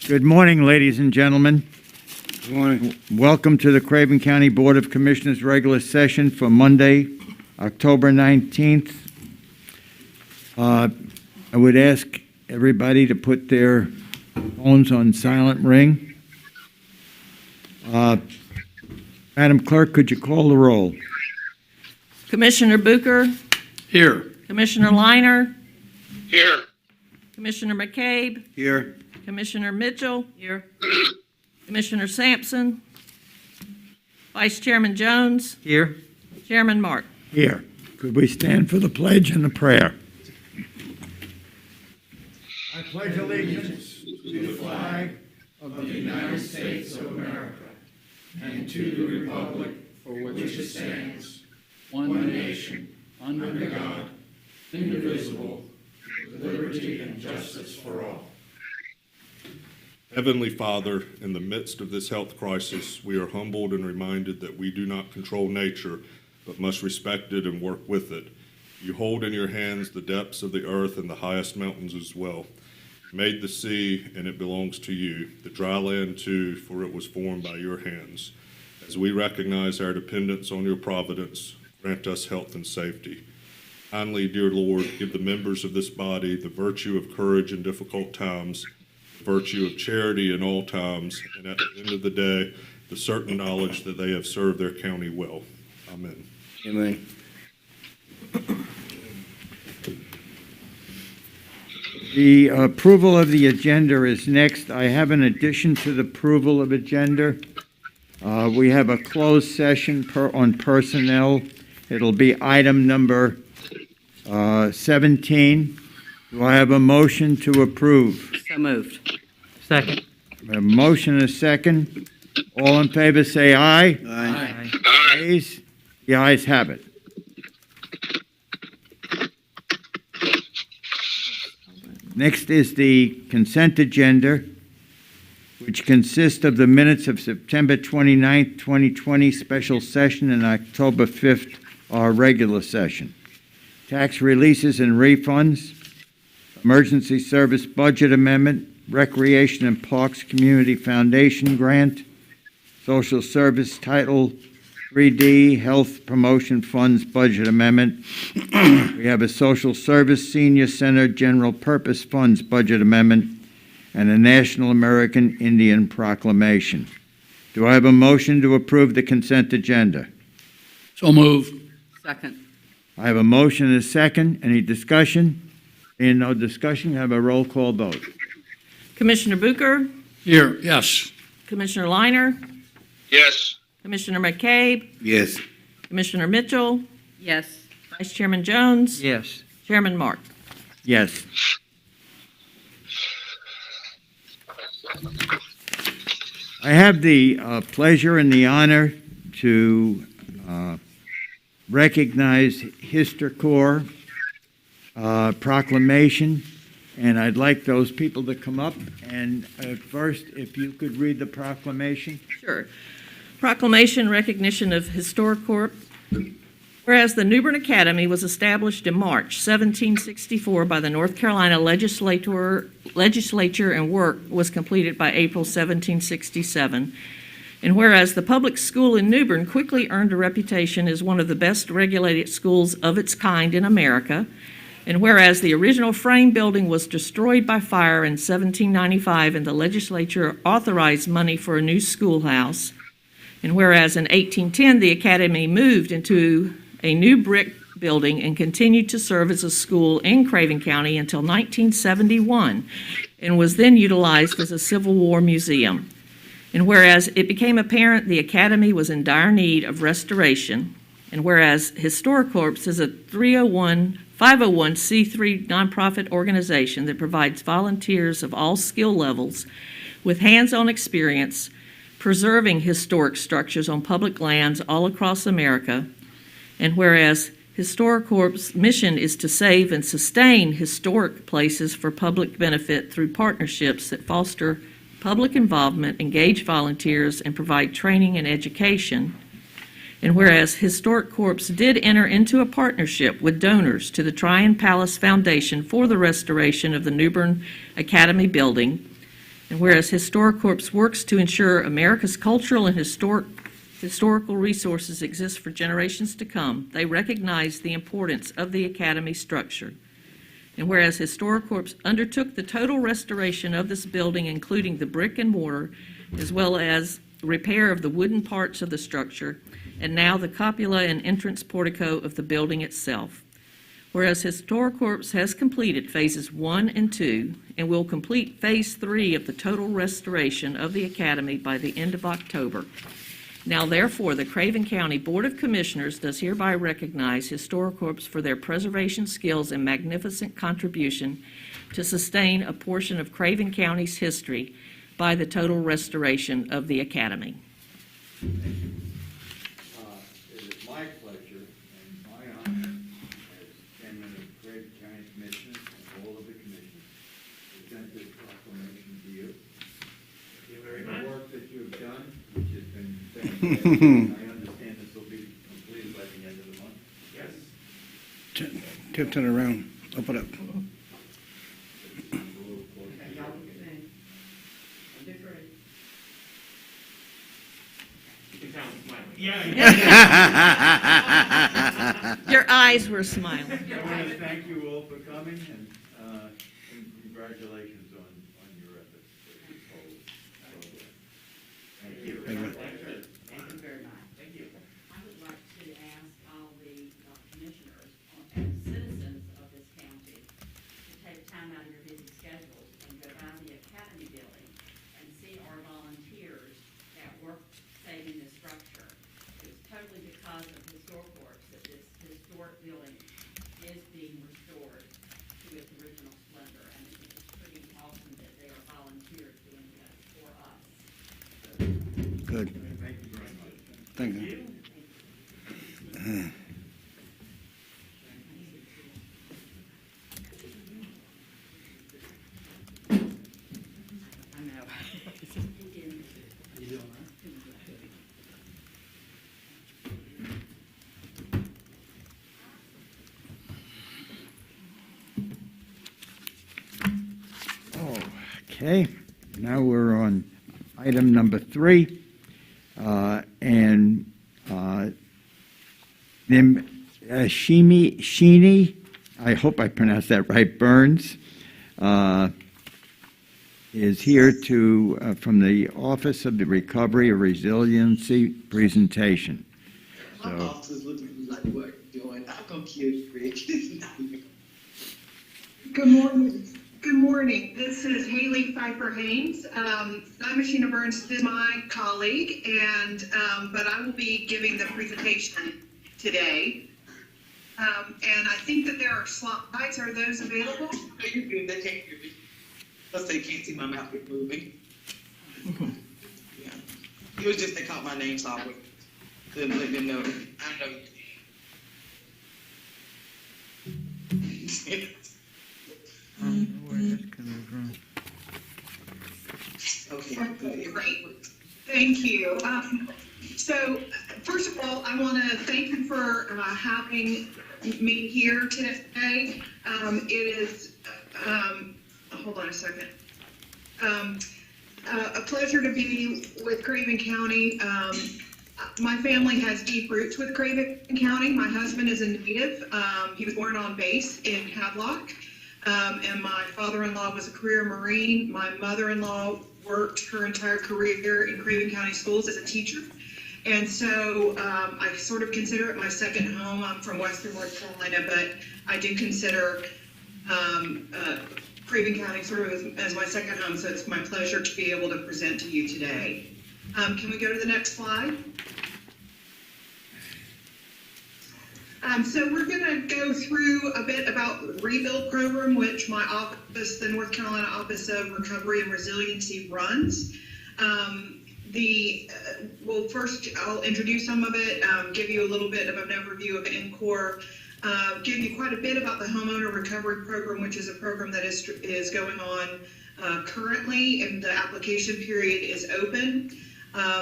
Good morning, ladies and gentlemen. Good morning. Welcome to the Craven County Board of Commissioners regular session for Monday, October 19th. I would ask everybody to put their phones on silent ring. Madam Clerk, could you call the roll? Commissioner Booker, Here. Commissioner Liner, Here. Commissioner McCabe, Here. Commissioner Mitchell, here. Commissioner Sampson, Vice Chairman Jones, Here. Chairman Mark. Here. Could we stand for the pledge and the prayer? I pledge allegiance to the flag of the United States of America and to the republic for which it stands, one nation, under God, indivisible, with liberty and justice for all. Heavenly Father, in the midst of this health crisis, we are humbled and reminded that we do not control nature, but must respect it and work with it. You hold in your hands the depths of the earth and the highest mountains as well. You made the sea, and it belongs to you, the dry land too, for it was formed by your hands. As we recognize our dependence on your providence, grant us health and safety. Kindly, dear Lord, give the members of this body the virtue of courage in difficult times, the virtue of charity in all times, and at the end of the day, the certain knowledge that they have served their county well. Amen. Amen. The approval of the agenda is next. I have an addition to the approval of agenda. We have a closed session on personnel. It'll be item number 17. Do I have a motion to approve? So moved. Second. A motion and a second. All in favor say aye. Aye. Ayes? The ayes have it. Next is the consent agenda, which consists of the minutes of September 29th, 2020 special session and October 5th, our regular session. Tax releases and refunds, emergency service budget amendment, Recreation and Parks Community Foundation grant, social service Title 3D Health Promotion Funds budget amendment. We have a social service senior center general purpose funds budget amendment and a National American Indian proclamation. Do I have a motion to approve the consent agenda? So moved. Second. I have a motion and a second. Any discussion? In no discussion, have a roll call vote. Commissioner Booker, Here. Yes. Commissioner Liner, Yes. Commissioner McCabe, Yes. Commissioner Mitchell, yes. Vice Chairman Jones, Yes. Chairman Mark. Yes. I have the pleasure and the honor to recognize HistorCorps proclamation, and I'd like those people to come up. And first, if you could read the proclamation. Sure. Proclamation recognition of HistorCorps. Whereas the New Bern Academy was established in March 1764 by the North Carolina legislature and work was completed by April 1767. And whereas the public school in New Bern quickly earned a reputation as one of the best regulated schools of its kind in America, and whereas the original frame building was destroyed by fire in 1795 and the legislature authorized money for a new schoolhouse, and whereas in 1810 the academy moved into a new brick building and continued to serve as a school in Craven County until 1971 and was then utilized as a Civil War museum. And whereas it became apparent the academy was in dire need of restoration, and whereas HistorCorps is a 501c3 nonprofit organization that provides volunteers of all skill levels with hands-on experience preserving historic structures on public lands all across America, and whereas HistorCorps' mission is to save and sustain historic places for public benefit through partnerships that foster public involvement, engage volunteers, and provide training and education. And whereas HistorCorps did enter into a partnership with donors to the Tryon Palace Foundation for the restoration of the New Bern Academy building, And whereas HistoriCorps works to ensure America's cultural and historical resources exist for generations to come, they recognize the importance of the Academy structure. And whereas HistoriCorps undertook the total restoration of this building, including the brick and mortar, as well as repair of the wooden parts of the structure, and now the cupola and entrance portico of the building itself. Whereas HistoriCorps has completed phases 1 and 2 and will complete phase 3 of the total restoration of the Academy by the end of October. Now therefore, the Craven County Board of Commissioners does hereby recognize HistoriCorps for their preservation skills and magnificent contribution to sustain a portion of Craven County's history by the total restoration of the Academy. It is my pleasure and my honor as chairman of the Craven County Commissioners and all of the commissioners to present this proclamation to you. Thank you very much. The work that you have done, which has been fantastic. I understand this will be completed by the end of the month. Yes. Turn around, open up. Your eyes were smiling. I want to thank you all for coming and congratulations on your efforts. Thank you. Thank you. Thank you very much. Thank you. I would like to ask all the commissioners and citizens of this county to take time out of your busy schedules and go by the Academy building and see our volunteers that work saving this structure. It's totally because of HistoriCorps that this historic building is being restored to its original splendor, and it's pretty awesome that they are volunteers doing that for us. Good. Thank you very much. Thank you. I know. Okay, now we're on item number 3. Sheeny, I hope I pronounced that right, Burns, is here to from the Office of the Recovery and Resiliency presentation. My boss is looking at me like, what are you doing? I'll come kill you, Rick. Good morning. Good morning. This is Haley Pfeiffer Haynes. Sheena Burns is my colleague, and but I will be giving the presentation today. And I think that there are slides. Are those available? No, you're good. They can't hear me. Plus, they can't see my mouth get moving. Yeah. It was just they caught my name, so I would let them know. I know you. Okay, good. Great. Thank you. So, first of all, I want to thank you for having me here today. It is, hold on a second, a pleasure to be with Craven County. My family has deep roots with Craven County. My husband is a native. He was born on base in Havelock. And my father-in-law was a career Marine. My mother-in-law worked her entire career in Craven County schools as a teacher. And so I sort of consider it my second home. I'm from Western North Carolina, but I do consider Craven County sort of as my second home, so it's my pleasure to be able to present to you today. Can we go to the next slide? So we're going to go through a bit about the Rebuild program, which my office, the North Carolina Office of Recovery and Resiliency, runs. Well, first I'll introduce some of it, give you a little bit of an overview of NCORE, give you quite a bit about the Homeowner Recovery Program, which is a program that is going on currently, and the application period is open.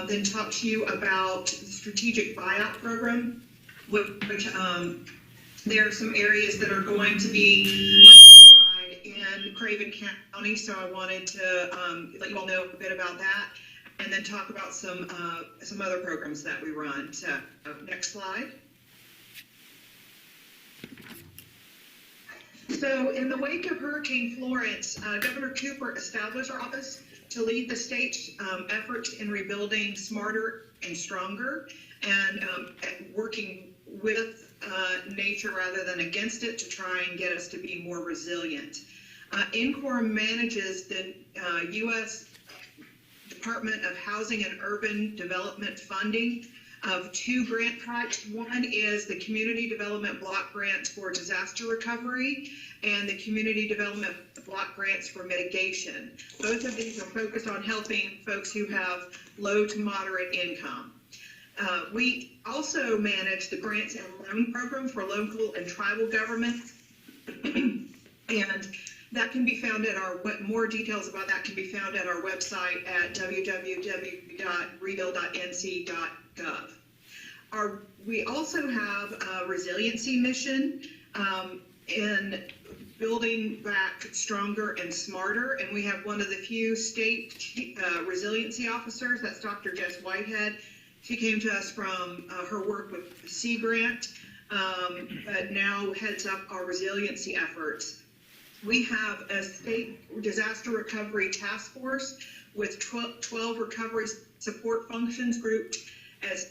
Then talk to you about the Strategic Buyout Program, which there are some areas that are going to be identified in in Craven County, so I wanted to let you all know a bit about that, and then talk about some other programs that we run. So, next slide. So, in the wake of Hurricane Florence, Governor Cooper established our office to lead the state's efforts in rebuilding smarter and stronger, and working with nature rather than against it to try and get us to be more resilient. INCOR manages the U.S. Department of Housing and Urban Development funding of two grant types. One is the Community Development Block Grants for Disaster Recovery and the Community Development Block Grants for Mitigation. Both of these are focused on helping folks who have low to moderate income. We also manage the Grants and Loan Program for local and tribal governments. And that can be found at more details about that can be found at our website at www.rebuild.nc.gov. We also have a resiliency mission in building back stronger and smarter, and we have one of the few state resiliency officers, that's Dr. Jess Whitehead. She came to us from her work with Sea Grant, but now heads up our resiliency efforts. We have a state disaster recovery task force with 12 recovery support functions grouped as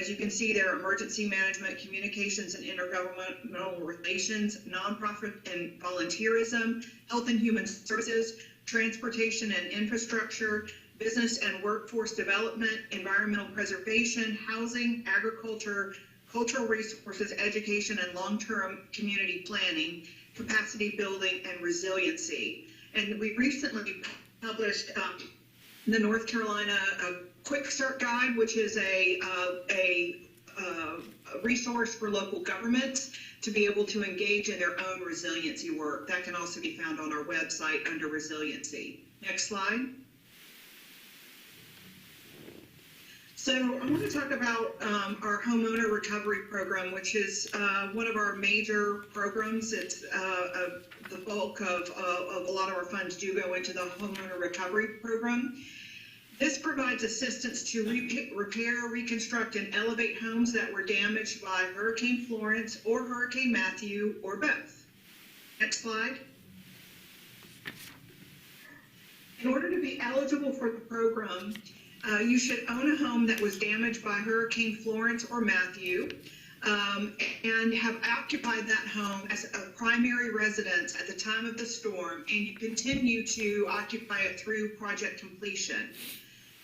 you can see there: emergency management, communications and intergovernmental relations, nonprofit and volunteerism, health and human services, transportation and infrastructure, business and workforce development, environmental preservation, housing, agriculture, cultural resources, education and long-term community planning, capacity building, and resiliency. And we recently published the North Carolina Quick Start Guide, which is a resource for local governments to be able to engage in their own resiliency work. That can also be found on our website under resiliency. Next slide. So I want to talk about our homeowner recovery program, which is one of our major programs. It's the bulk of a lot of our funds do go into the homeowner recovery program. This provides assistance to repair, reconstruct, and elevate homes that were damaged by Hurricane Florence or Hurricane Matthew or both. Next slide. In order to be eligible for the program, you should own a home that was damaged by Hurricane Florence or Matthew and have occupied that home as a primary residence at the time of the storm, and you continue to occupy it through project completion.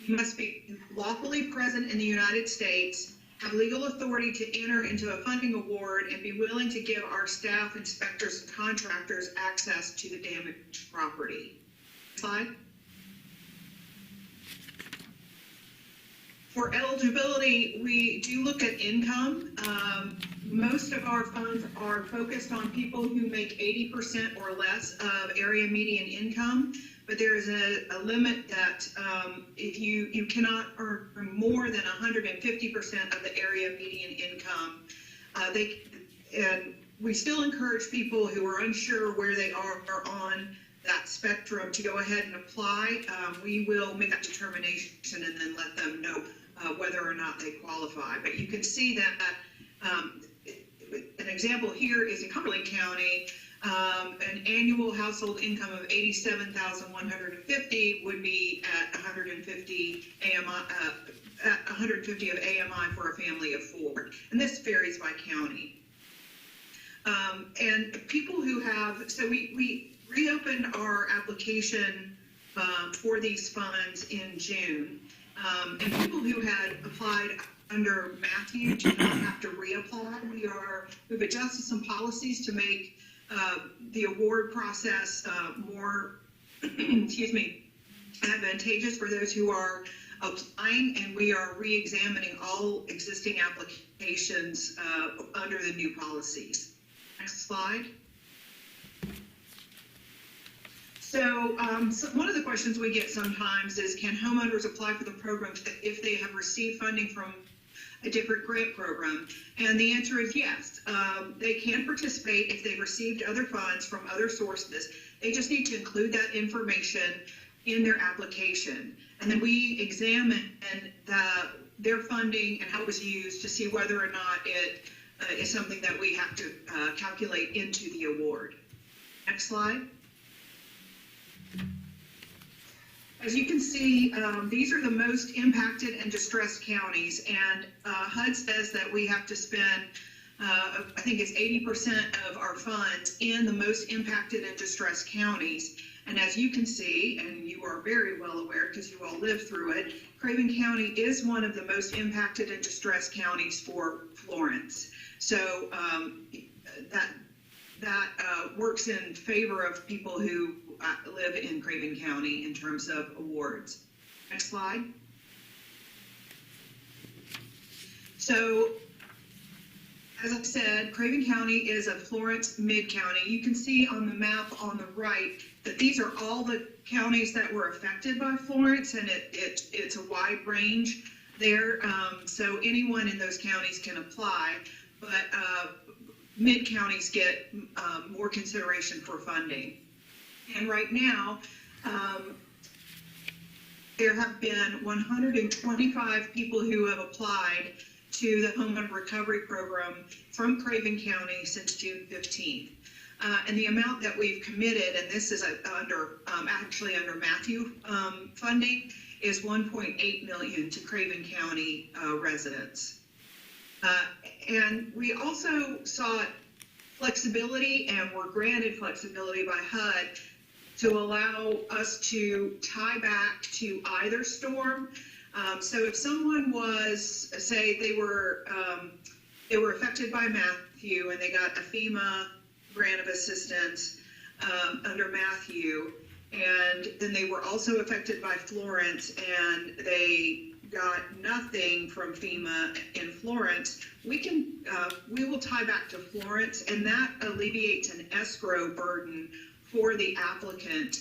You must be lawfully present in the United States, have legal authority to enter into a funding award, and be willing to give our staff, inspectors, and contractors access to the damaged property. Slide. For eligibility, we do look at income. Most of our funds are focused on people who make 80% or less of area median income, but there is a limit that if you cannot earn more than 150% of the area median income, and we still encourage people who are unsure where they are on that spectrum to go ahead and apply. We will make that determination and then let them know whether or not they qualify. But you can see that an example here is in Cumberland County, an annual household income of $87,150 would be at 150 AMI, at 150 of AMI for a family of 4, and this varies by county. And people who have, so we reopened our application for these funds in June. And people who had applied under Matthew do not have to reapply. We've adjusted some policies to make the award process more, advantageous for those who are applying, and we are re-examining all existing applications under the new policies. Next slide. So one of the questions we get sometimes is, can homeowners apply for the program if they have received funding from a different grant program? And the answer is yes. They can participate if they've received other funds from other sources. They just need to include that information in their application. And then we examine their funding and how it was used to see whether or not it is something that we have to calculate into the award. Next slide. As you can see, these are the most impacted and distressed counties, and HUD says that we have to spend, I think it's 80% of our funds in the most impacted and distressed counties. And as you can see, and you are very well aware because you all lived through it, Craven County is one of the most impacted and distressed counties for Florence. So that works in favor of people who live in Craven County in terms of awards. Next slide. So, as I said, Craven County is a Florence mid-county. You can see on the map on the right that these are all the counties that were affected by Florence, and it's a wide range there. So anyone in those counties can apply, but mid-counties get more consideration for funding. And right now, there have been 125 people who have applied to the Homeland Recovery Program from Craven County since June 15th. And the amount that we've committed, and this is actually under Matthew funding, is $1.8 million to Craven County residents. And we also sought flexibility and were granted flexibility by HUD to allow us to tie back to either storm. So if someone was, say they were affected by Matthew and they got a FEMA grant of assistance under Matthew, and then they were also affected by Florence and they got nothing from FEMA in Florence, we will tie back to Florence, and that alleviates an escrow burden for the applicant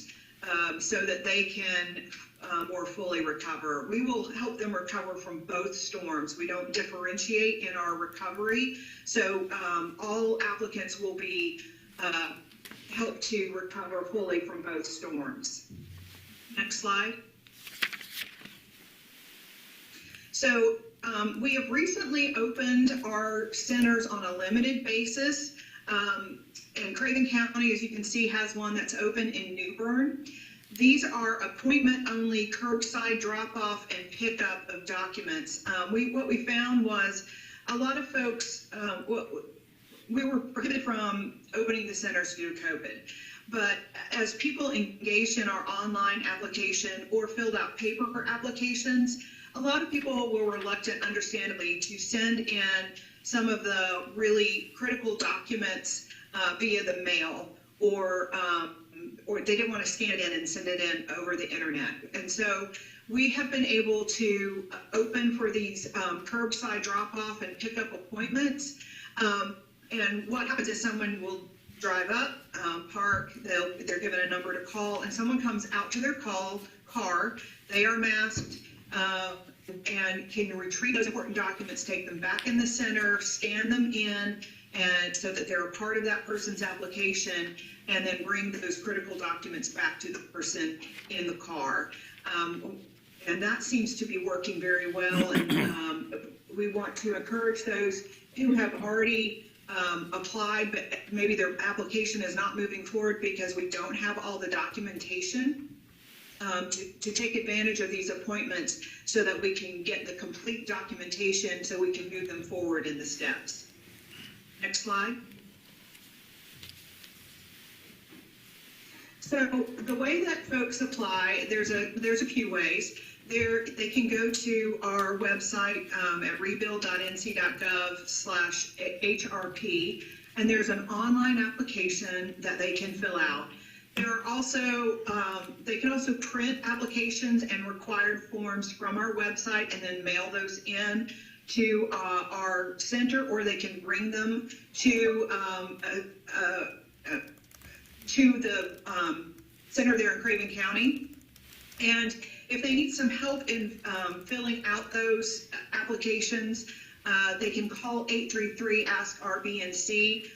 so that they can more fully recover. We will help them recover from both storms. We don't differentiate in our recovery, so all applicants will be helped to recover fully from both storms. Next slide. So we have recently opened our centers on a limited basis. And Craven County, as you can see, has one that's open in New Bern. These are appointment-only curbside drop-off and pickup of documents. What we found was a lot of folks, we were prohibited from opening the centers due to COVID. But as people engaged in our online application or filled out paper applications, a lot of people were reluctant, understandably, to send in some of the really critical documents via the mail, or they didn't want to scan it in and send it in over the internet. And so we have been able to open for these curbside drop-off and pickup appointments. And what happens is someone will drive up, park, they're given a number to call, and someone comes out to their car, they are masked, and can retrieve those important documents, take them back in the center, scan them in, and so that they're a part of that person's application, and then bring those critical documents back to the person in the car. And that seems to be working very well, and we want to encourage those who have already applied, but maybe their application is not moving forward because we don't have all the documentation, to take advantage of these appointments so that we can get the complete documentation so we can move them forward in the steps. Next slide. So the way that folks apply, there's a few ways. They can go to our website at rebuild.nc.gov/HRP, and there's an online application that they can fill out. There are also, they can also print applications and required forms from our website and then mail those in to our center, or they can bring them to the center there in Craven County. And if they need some help in filling out those applications, They can call 833-ASK-RBNC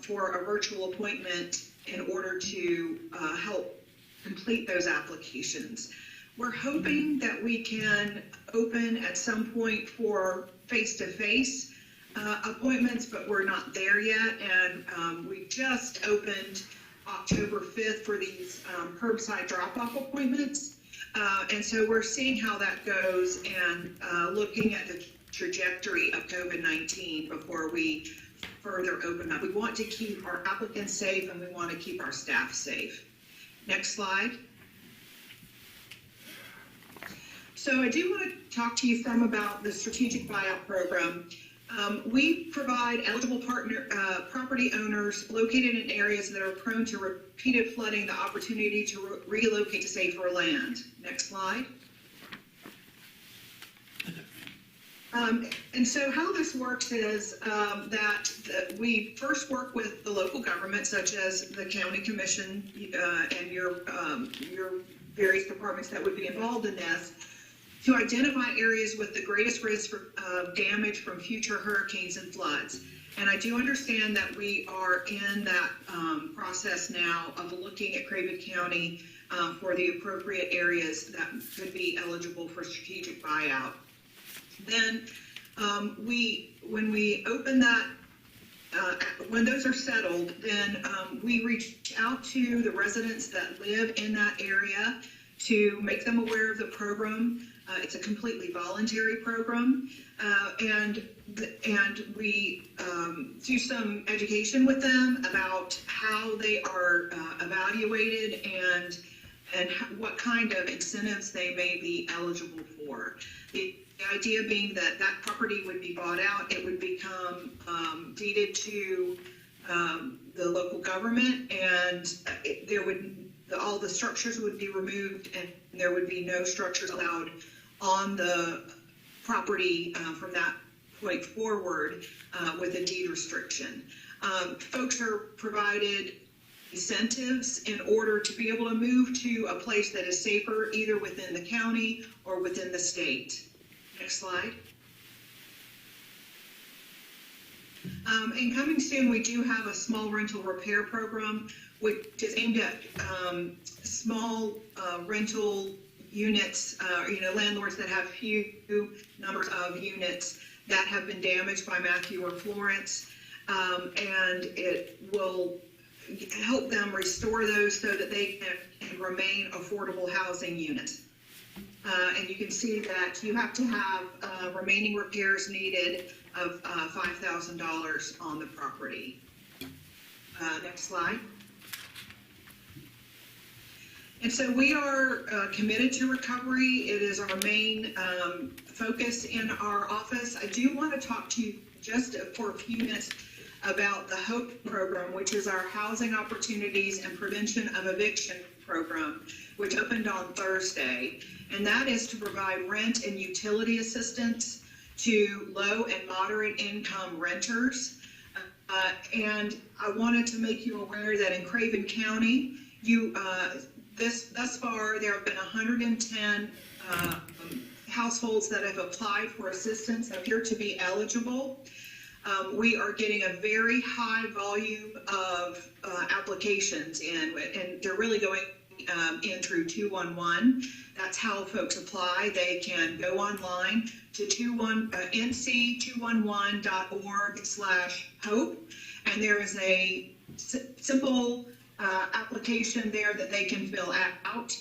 for a virtual appointment in order to help complete those applications. We're hoping that we can open at some point for face-to-face appointments, but we're not there yet. And we just opened October 5th for these curbside drop-off appointments. And so we're seeing how that goes and looking at the trajectory of COVID-19 before we further open up. We want to keep our applicants safe and we want to keep our staff safe. Next slide. So I do want to talk to you some about the strategic buyout program. We provide eligible property owners located in areas that are prone to repeated flooding the opportunity to relocate to safer land. Next slide. And so how this works is that we first work with the local government, such as the county commission and your various departments that would be involved in this, to identify areas with the greatest risk of damage from future hurricanes and floods. And I do understand that we are in that process now of looking at Craven County for the appropriate areas that could be eligible for strategic buyout. Then when we open that, when those are settled, then we reach out to the residents that live in that area to make them aware of the program. It's a completely voluntary program, and we do some education with them about how they are evaluated and what kind of incentives they may be eligible for. The idea being that that property would be bought out, it would become deeded to the local government, and all the structures would be removed, and there would be no structures allowed on the property from that point forward with a deed restriction. Folks are provided incentives in order to be able to move to a place that is safer, either within the county or within the state. Next slide. And coming soon, we do have a small rental repair program, which is aimed at small rental units, landlords that have few numbers of units that have been damaged by Matthew or Florence, and it will help them restore those so that they can remain affordable housing units. And you can see that you have to have remaining repairs needed of $5,000 on the property. Next slide. And so we are committed to recovery. It is our main focus in our office. I do want to talk to you just for a few minutes about the HOPE program, which is our Housing Opportunities and Prevention of Eviction program, which opened on Thursday. And that is to provide rent and utility assistance to low and moderate income renters. And I wanted to make you aware that in Craven County, thus far, there have been 110 households that have applied for assistance that appear to be eligible. We are getting a very high volume of applications in, and they're really going in through 211. That's how folks apply. They can go online to nc211.org/hope, and there is a simple application there that they can fill out,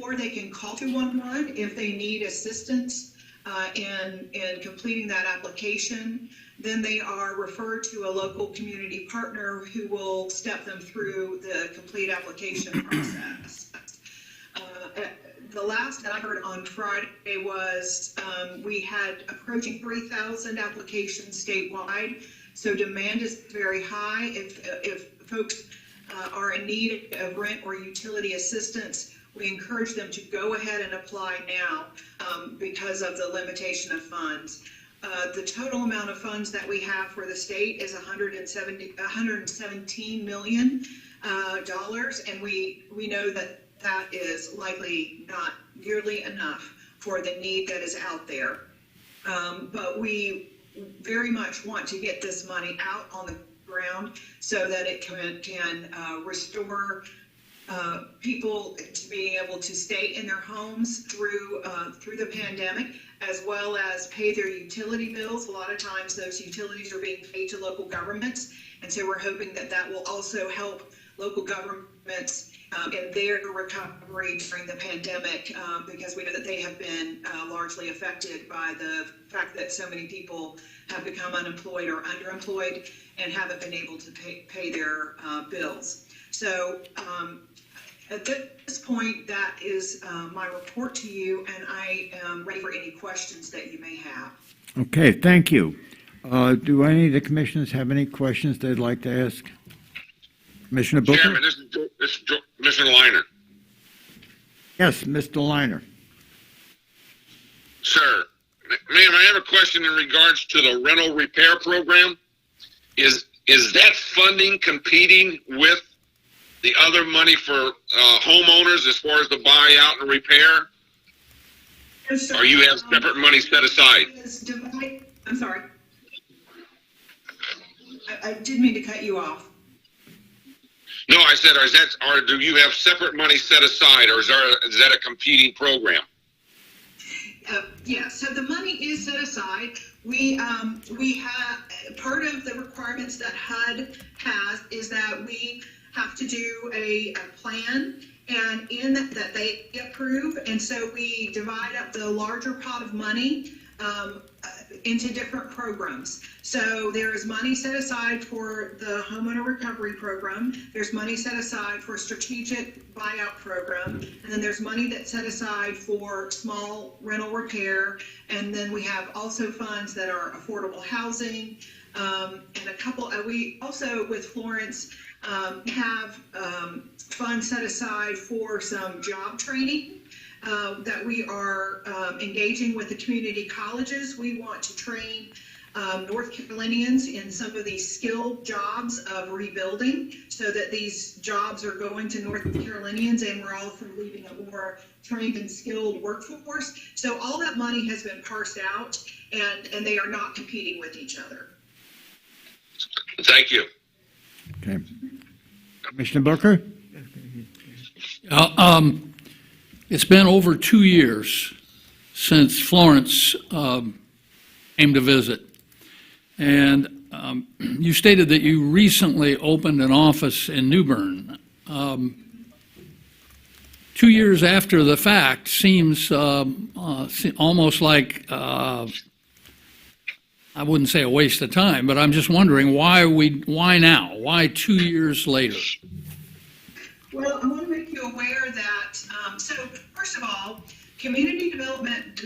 or they can call 211 if they need assistance in completing that application. Then they are referred to a local community partner who will step them through the complete application process. The last that I heard on Friday was we had approaching 3,000 applications statewide, so demand is very high. If folks are in need of rent or utility assistance, we encourage them to go ahead and apply now because of the limitation of funds. The total amount of funds that we have for the state is $117 million, and we know that that is likely not nearly enough for the need that is out there. But we very much want to get this money out on the ground so that it can restore people to being able to stay in their homes through the pandemic, as well as pay their utility bills. A lot of times those utilities are being paid to local governments, and so we're hoping that that will also help local governments in their recovery during the pandemic, because we know that they have been largely affected by the fact that so many people have become unemployed or underemployed and haven't been able to pay their bills. So at this point, that is my report to you, and I am ready for any questions that you may have. Okay, thank you. Do any of the commissioners have any questions they'd like to ask? Commissioner Booker? Chairman, this is Commissioner Liner. Yes, Mr. Liner. Sir, ma'am, I have a question in regards to the rental repair program. Is that funding competing with the other money for homeowners as far as the buyout and repair? Or you have separate money set aside? I'm sorry. I didn't mean to cut you off. No, I said, or do you have separate money set aside, or is that a competing program? Yeah, so the money is set aside. We have, part of the requirements that HUD has is that we have to do a plan, and in that they approve, and so we divide up the larger pot of money into different programs. So there is money set aside for the homeowner recovery program, there's money set aside for a strategic buyout program, and then there's money that's set aside for small rental repair, and then we have also funds that are affordable housing, and a couple, we also with Florence have funds set aside for some job training that we are engaging with the community colleges. We want to train North Carolinians in some of these skilled jobs of rebuilding, so that these jobs are going to North Carolinians, and we're also leaving a more trained and skilled workforce. So all that money has been parsed out, and they are not competing with each other. Thank you. Okay. Commissioner Booker? It's been over 2 years since Florence came to visit. And you stated that you recently opened an office in New Bern. 2 years after the fact seems almost like, I wouldn't say a waste of time, but I'm just wondering why now? Why 2 years later? Well, I want to make you aware that, so first of all, community development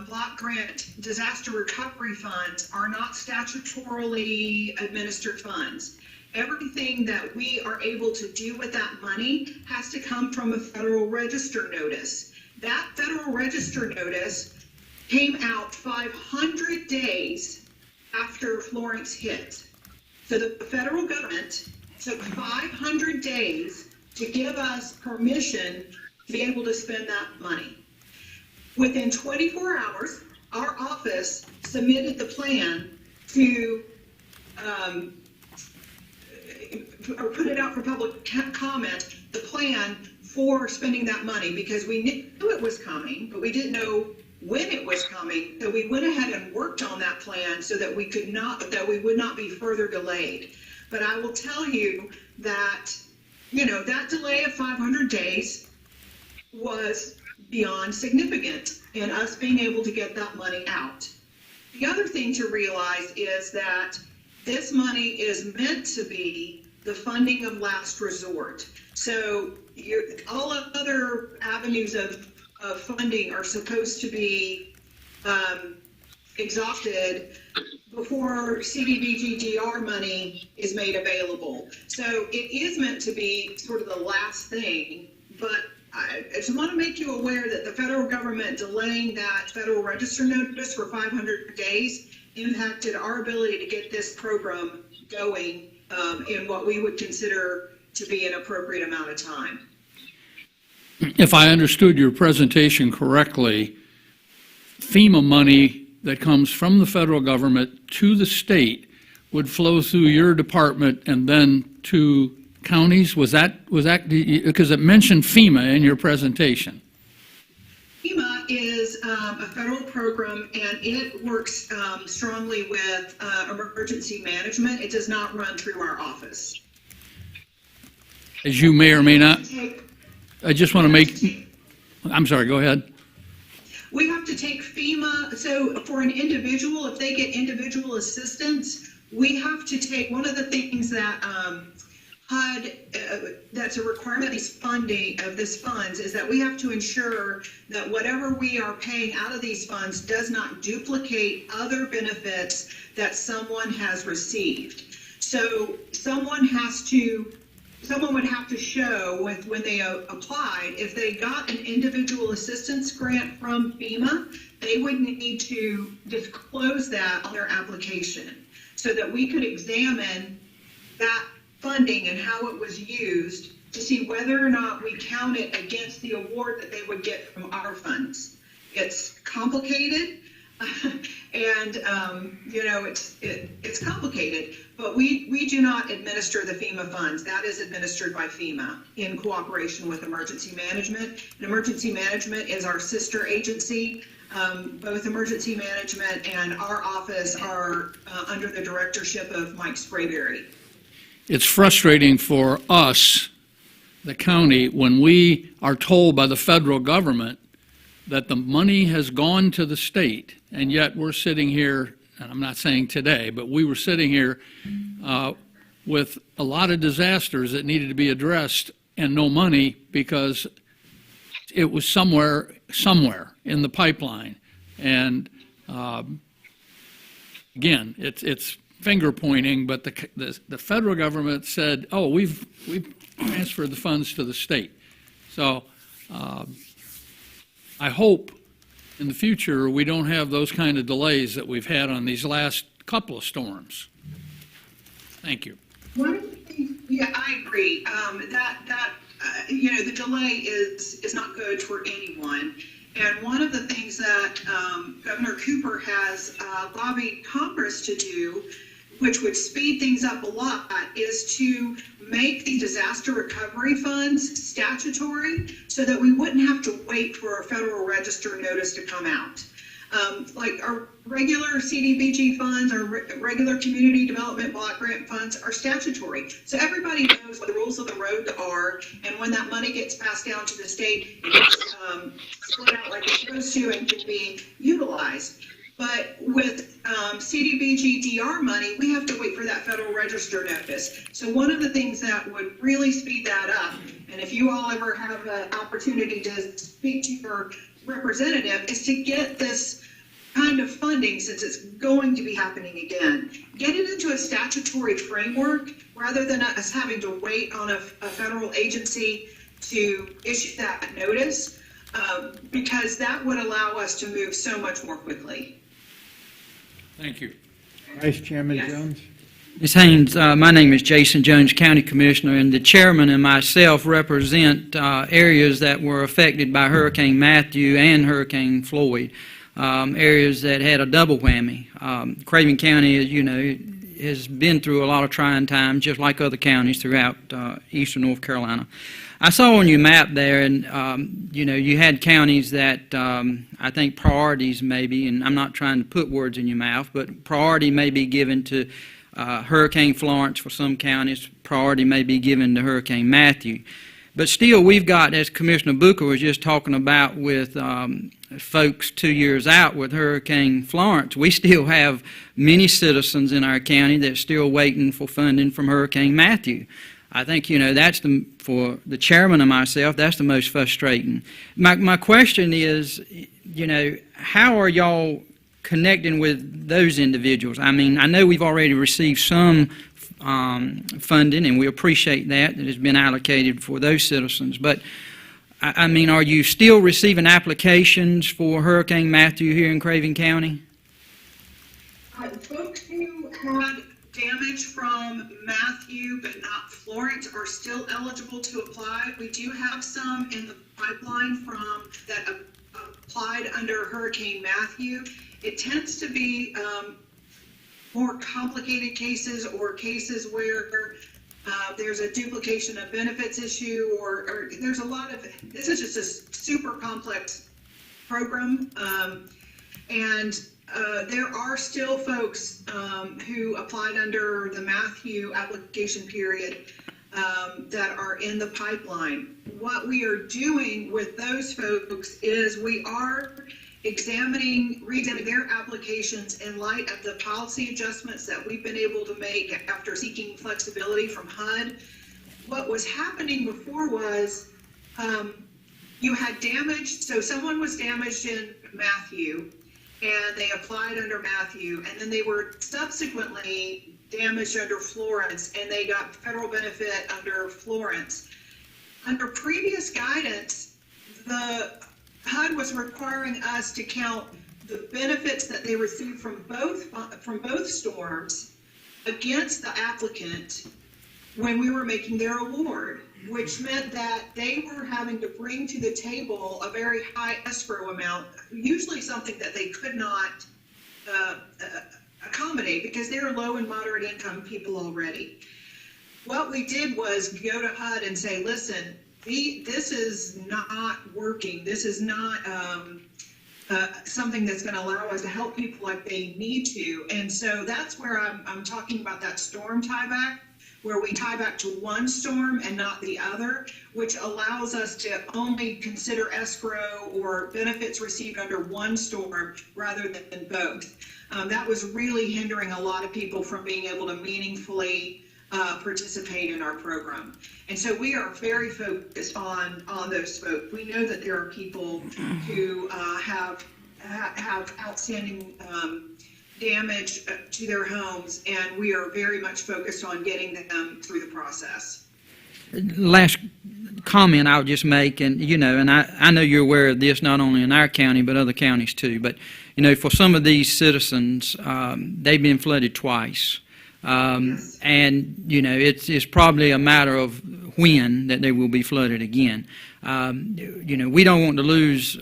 block grant disaster recovery funds are not statutorily administered funds. Everything that we are able to do with that money has to come from a Federal Register notice. That Federal Register notice came out 500 days after Florence hit. So the federal government took 500 days to give us permission to be able to spend that money. Within 24 hours, our office submitted the plan to, or put it out for public comment, the plan for spending that money, because we knew it was coming, but we didn't know when it was coming. So we went ahead and worked on that plan so that we would not be further delayed. But I will tell you that, that delay of 500 days was beyond significant in us being able to get that money out. The other thing to realize is that this money is meant to be the funding of last resort. So all other avenues of funding are supposed to be exhausted before CDBG-GR money is made available. So it is meant to be sort of the last thing, but I just want to make you aware that the federal government delaying that Federal Register notice for 500 days impacted our ability to get this program going in what we would consider to be an appropriate amount of time. If I understood your presentation correctly, FEMA money that comes from the federal government to the state would flow through your department and then to counties? Was that, because it mentioned FEMA in your presentation. FEMA is a federal program, and it works strongly with emergency management. It does not run through our office. As you may or may not, I just want to make, I'm sorry, go ahead. We have to take FEMA, so for an individual, if they get individual assistance, we have to take, one of the things that HUD, that's a requirement of these funding, of this funds, is that we have to ensure that whatever we are paying out of these funds does not duplicate other benefits that someone has received. So someone would have to show when they applied, if they got an individual assistance grant from FEMA, they would need to disclose that on their application so that we could examine that funding and how it was used to see whether or not we count it against the award that they would get from our funds. It's complicated, and it's complicated, but we do not administer the FEMA funds. That is administered by FEMA in cooperation with emergency management. And emergency management is our sister agency. Both emergency management and our office are under the directorship of Mike Sprayberry. It's frustrating for us, the county, when we are told by the federal government that the money has gone to the state, and yet we're sitting here, and I'm not saying today, but we were sitting here with a lot of disasters that needed to be addressed and no money because it was somewhere in the pipeline. And again, it's finger pointing, but the federal government said, "Oh, we've transferred the funds to the state." So I hope in the future we don't have those kind of delays that we've had on these last couple of storms. Thank you. One of the things, yeah, I agree. The delay is not good for anyone. And one of the things that Governor Cooper has lobbied Congress to do, which would speed things up a lot, is to make the disaster recovery funds statutory so that we wouldn't have to wait for a Federal Register notice to come out. Like our regular CDBG funds, our regular community development block grant funds are statutory. So everybody knows what the rules of the road are, and when that money gets passed down to the state, it gets split out like it's supposed to and can be utilized. But with CDBG DR money, we have to wait for that Federal Register notice. So one of the things that would really speed that up, and if you all ever have an opportunity to speak to your representative, is to get this kind of funding, since it's going to be happening again, get it into a statutory framework rather than us having to wait on a federal agency to issue that notice, because that would allow us to move so much more quickly. Thank you. Vice Chairman Yes. Jones? Ms. Haynes, my name is Jason Jones, County Commissioner, and the chairman and myself represent areas that were affected by Hurricane Matthew and Hurricane Floyd, areas that had a double whammy. Craven County, as you know, has been through a lot of trying times, just like other counties throughout eastern North Carolina. I saw on your map there, and you had counties that I think priorities maybe, and I'm not trying to put words in your mouth, but priority may be given to Hurricane Florence for some counties, priority may be given to Hurricane Matthew. But still, we've got, as Commissioner Booker was just talking about with folks 2 years out with Hurricane Florence, we still have many citizens in our county that are still waiting for funding from Hurricane Matthew. I think, that's for the chairman and myself, that's the most frustrating. My question is, how are y'all connecting with those individuals? I mean, I know we've already received some funding, and we appreciate that has been allocated for those citizens. But, I mean, are you still receiving applications for Hurricane Matthew here in Craven County? Folks who had damage from Matthew but not Florence are still eligible to apply. We do have some in the pipeline that applied under Hurricane Matthew. It tends to be more complicated cases or cases where there's a duplication of benefits issue, or there's a lot of, this is just a super complex program. And there are still folks who applied under the Matthew application period that are in the pipeline. What we are doing with those folks is we are re-examining their applications in light of the policy adjustments that we've been able to make after seeking flexibility from HUD. What was happening before was you had damage, so someone was damaged in Matthew, and they applied under Matthew, and then they were subsequently damaged under Florence, and they got federal benefit under Florence. Under previous guidance, the HUD was requiring us to count the benefits that they received from both storms against the applicant when we were making their award, which meant that they were having to bring to the table a very high escrow amount, usually something that they could not accommodate because they're low and moderate income people already. What we did was go to HUD and say, listen, this is not working. This is not something that's going to allow us to help people like they need to. And so that's where I'm talking about that storm tieback, where we tie back to one storm and not the other, which allows us to only consider escrow or benefits received under one storm rather than both. That was really hindering a lot of people from being able to meaningfully participate in our program. And so we are very focused on those folks. We know that there are people who have outstanding damage to their homes, and we are very much focused on getting them through the process. Last comment I'll just make, and and I know you're aware of this not only in our county but other counties too, but for some of these citizens, they've been flooded twice. Yes. And it's probably a matter of when that they will be flooded again. We don't want to lose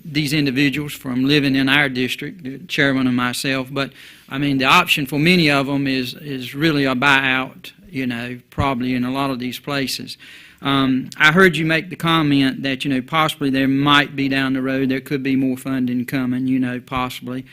these individuals from living in our district, the chairman and myself, but I mean the option for many of them is really a buyout, probably in a lot of these places. I heard you make the comment that possibly there might be down the road, there could be more funding coming, possibly.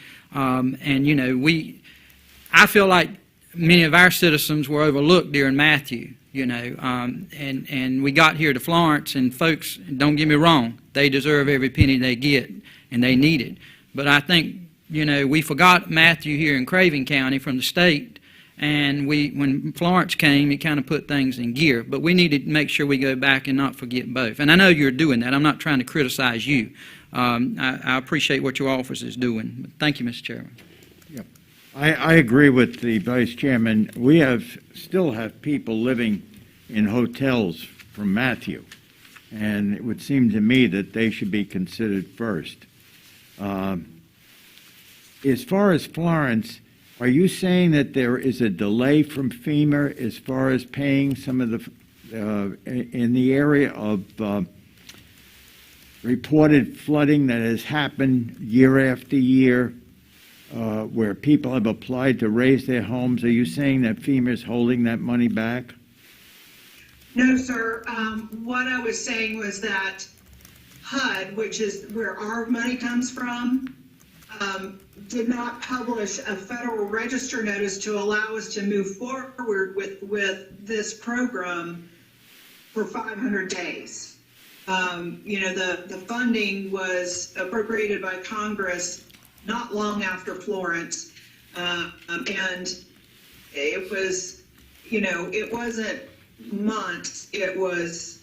I feel like many of our citizens were overlooked during Matthew, and we got here to Florence, and folks, don't get me wrong, they deserve every penny they get, and they need it. But I think, we forgot Matthew here in Craven County from the state, and when Florence came, it kind of put things in gear. But we need to make sure we go back and not forget both. And I know you're doing that. I'm not trying to criticize you. I appreciate what your office is doing. Thank you, Mr. Chairman. I agree with the Vice Chairman. We still have people living in hotels from Matthew, and it would seem to me that they should be considered first. As far as Florence, are you saying that there is a delay from FEMA as far as paying some of the, in the area of reported flooding that has happened year after year? Where people have applied to raise their homes, are you saying that FEMA is holding that money back? No, sir. What I was saying was that HUD, which is where our money comes from, did not publish a Federal Register notice to allow us to move forward with this program for 500 days. The funding was appropriated by Congress not long after Florence, and it was, it wasn't months, it was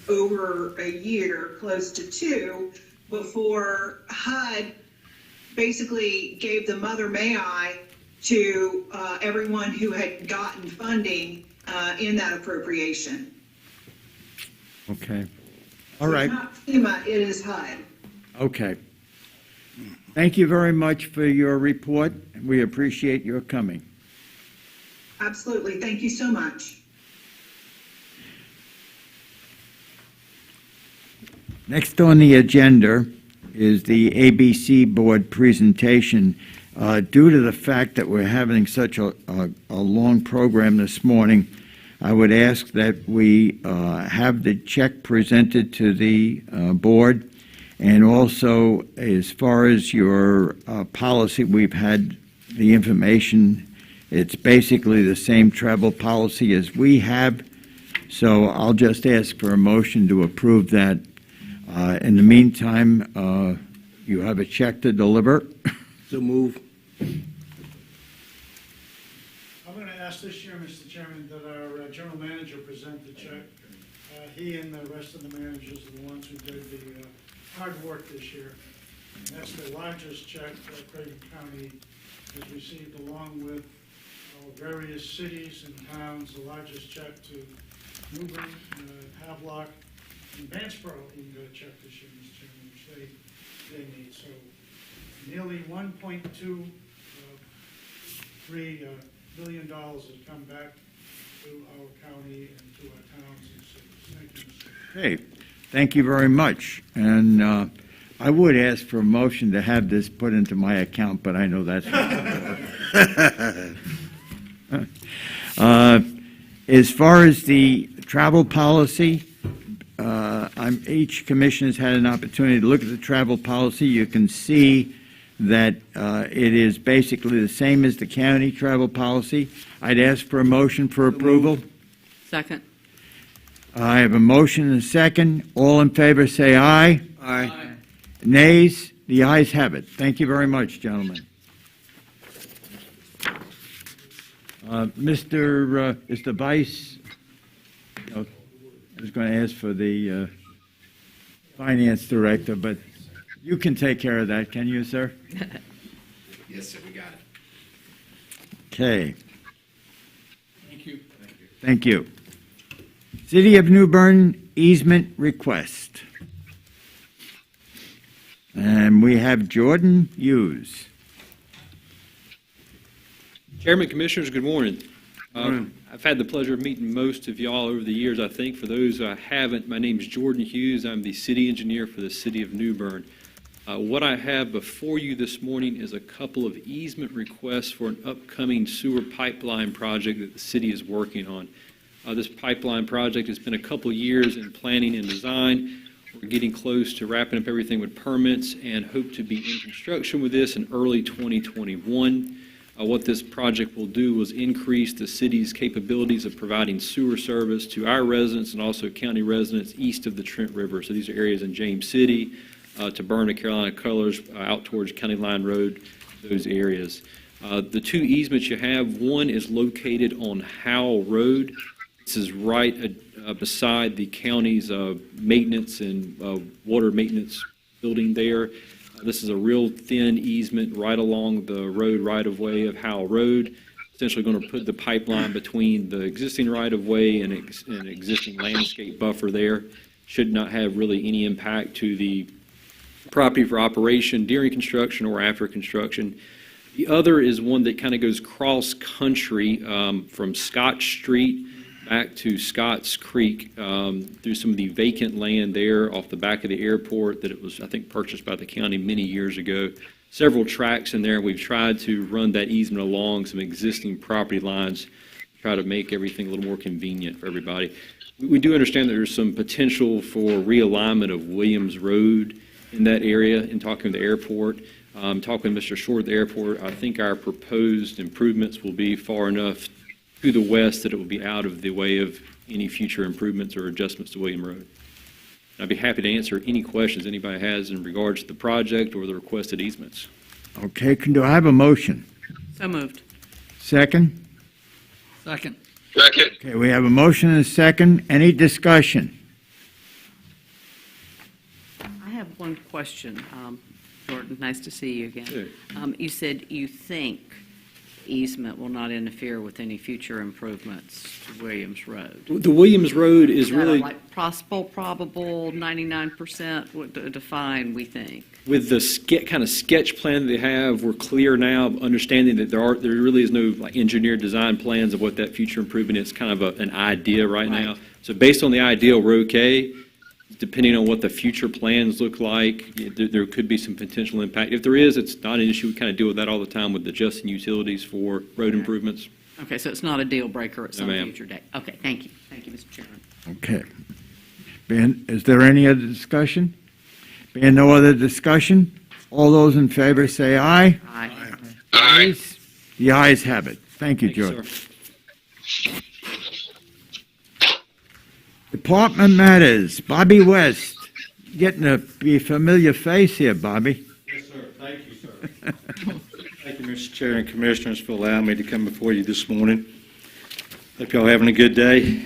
over a year, close to 2, before HUD basically gave the mother may I to everyone who had gotten funding in that appropriation. Okay. All right. It's not FEMA, it is HUD. Okay. Thank you very much for your report. We appreciate your coming. Absolutely. Thank you so much. Next on the agenda is the ABC Board presentation. Due to the fact that we're having such a long program this morning, I would ask that we have the check presented to the board. And also, as far as your policy, we've had the information. It's basically the same travel policy as we have. So I'll just ask for a motion to approve that. In the meantime, you have a check to deliver. So move. I'm going to ask this year, Mr. Chairman, that our general manager present the check. He and the rest of the managers are the ones who did the hard work this year. And that's the largest check that Craven County has received, along with various cities and towns, the largest check to Newbern, Havelock, and Vanceboro even got a check this year, Mr. Chairman, which they need. So nearly $1.23 billion has come back to our county and to our towns and cities. Thank you, Mr. Chairman. Okay, thank you very much. And I would ask for a motion to have this put into my account, but I know that's as far as the travel policy, each commission has had an opportunity to look at the travel policy. You can see that it is basically the same as the county travel policy. I'd ask for a motion for approval. Second. I have a motion and a second. All in favor say aye. Aye. Nays? The ayes have it. Thank you very much, gentlemen. Is the Vice, I was going to ask for the Finance Director, but you can take care of that, can you, sir? Yes, sir, we got it. Okay, Thank you. thank you. City of New Bern easement request. And we have Jordan Hughes. Chairman, Commissioners, good morning. Morning. I've had the pleasure of meeting most of y'all over the years, I think. For those I haven't, my name is Jordan Hughes. I'm the city engineer for the city of New Bern. What I have before you this morning is a couple of easement requests for an upcoming sewer pipeline project that the city is working on. This pipeline project has been a couple years in planning and design. We're getting close to wrapping up everything with permits and hope to be in construction with this in early 2021. What this project will do is increase the city's capabilities of providing sewer service to our residents and also county residents east of the Trent River. So these are areas in James City, to Burn, Carolina Colors, out towards County Line Road, those areas. The two easements you have, one is located on Howell Road. This is right beside the county's maintenance and water maintenance building there. This is a real thin easement right along the road right-of-way of Howell Road. Essentially going to put the pipeline between the existing right-of-way and an existing landscape buffer there. Should not have really any impact to the property for operation during construction or after construction. The other is one that kind of goes cross-country from Scott Street back to Scotts Creek through some of the vacant land there off the back of the airport that it was, I think, purchased by the county many years ago. Several tracks in there. We've tried to run that easement along some existing property lines, try to make everything a little more convenient for everybody. We do understand that there's some potential for realignment of Williams Road in that area in talking with the airport. Talking with Mr. Short at the airport, I think our proposed improvements will be far enough to the west that it will be out of the way of any future improvements or adjustments to William Road. I'd be happy to answer any questions anybody has in regards to the project or the requested easements. Okay, do I have a motion? So moved. Second? Second. Second. Okay, we have a motion and a second. Any discussion? I have one question. Jordan, nice to see you again. Sure. You said you think easement will not interfere with any future improvements to Williams Road. The Williams Road is that really, like possible, probable, 99%? What to define, we think? with the kind of sketch plan that they have, we're clear now, understanding that there really is no like engineered design plans of what that future improvement is. Kind of an idea right now. So based on the idea, we're okay. depending on what the future plans look like, there could be some potential impact. If there is, it's not an issue. We kind of deal with that all the time with adjusting utilities for road improvements. Okay, so it's not a deal breaker at some ma'am. future date. Okay, thank you. Thank you, Mr. Chairman. Okay. Ben, is there any other discussion? Being no other discussion, all those in favor say aye. Aye. Aye. The ayes have it. Thank you, Thank you, George. sir. Department matters, Bobby West. Getting to be a familiar face here, Bobby. Yes, sir. Thank you, sir. Thank you, Mr. Chair and Commissioners, for allowing me to come before you this morning. Hope y'all having a good day.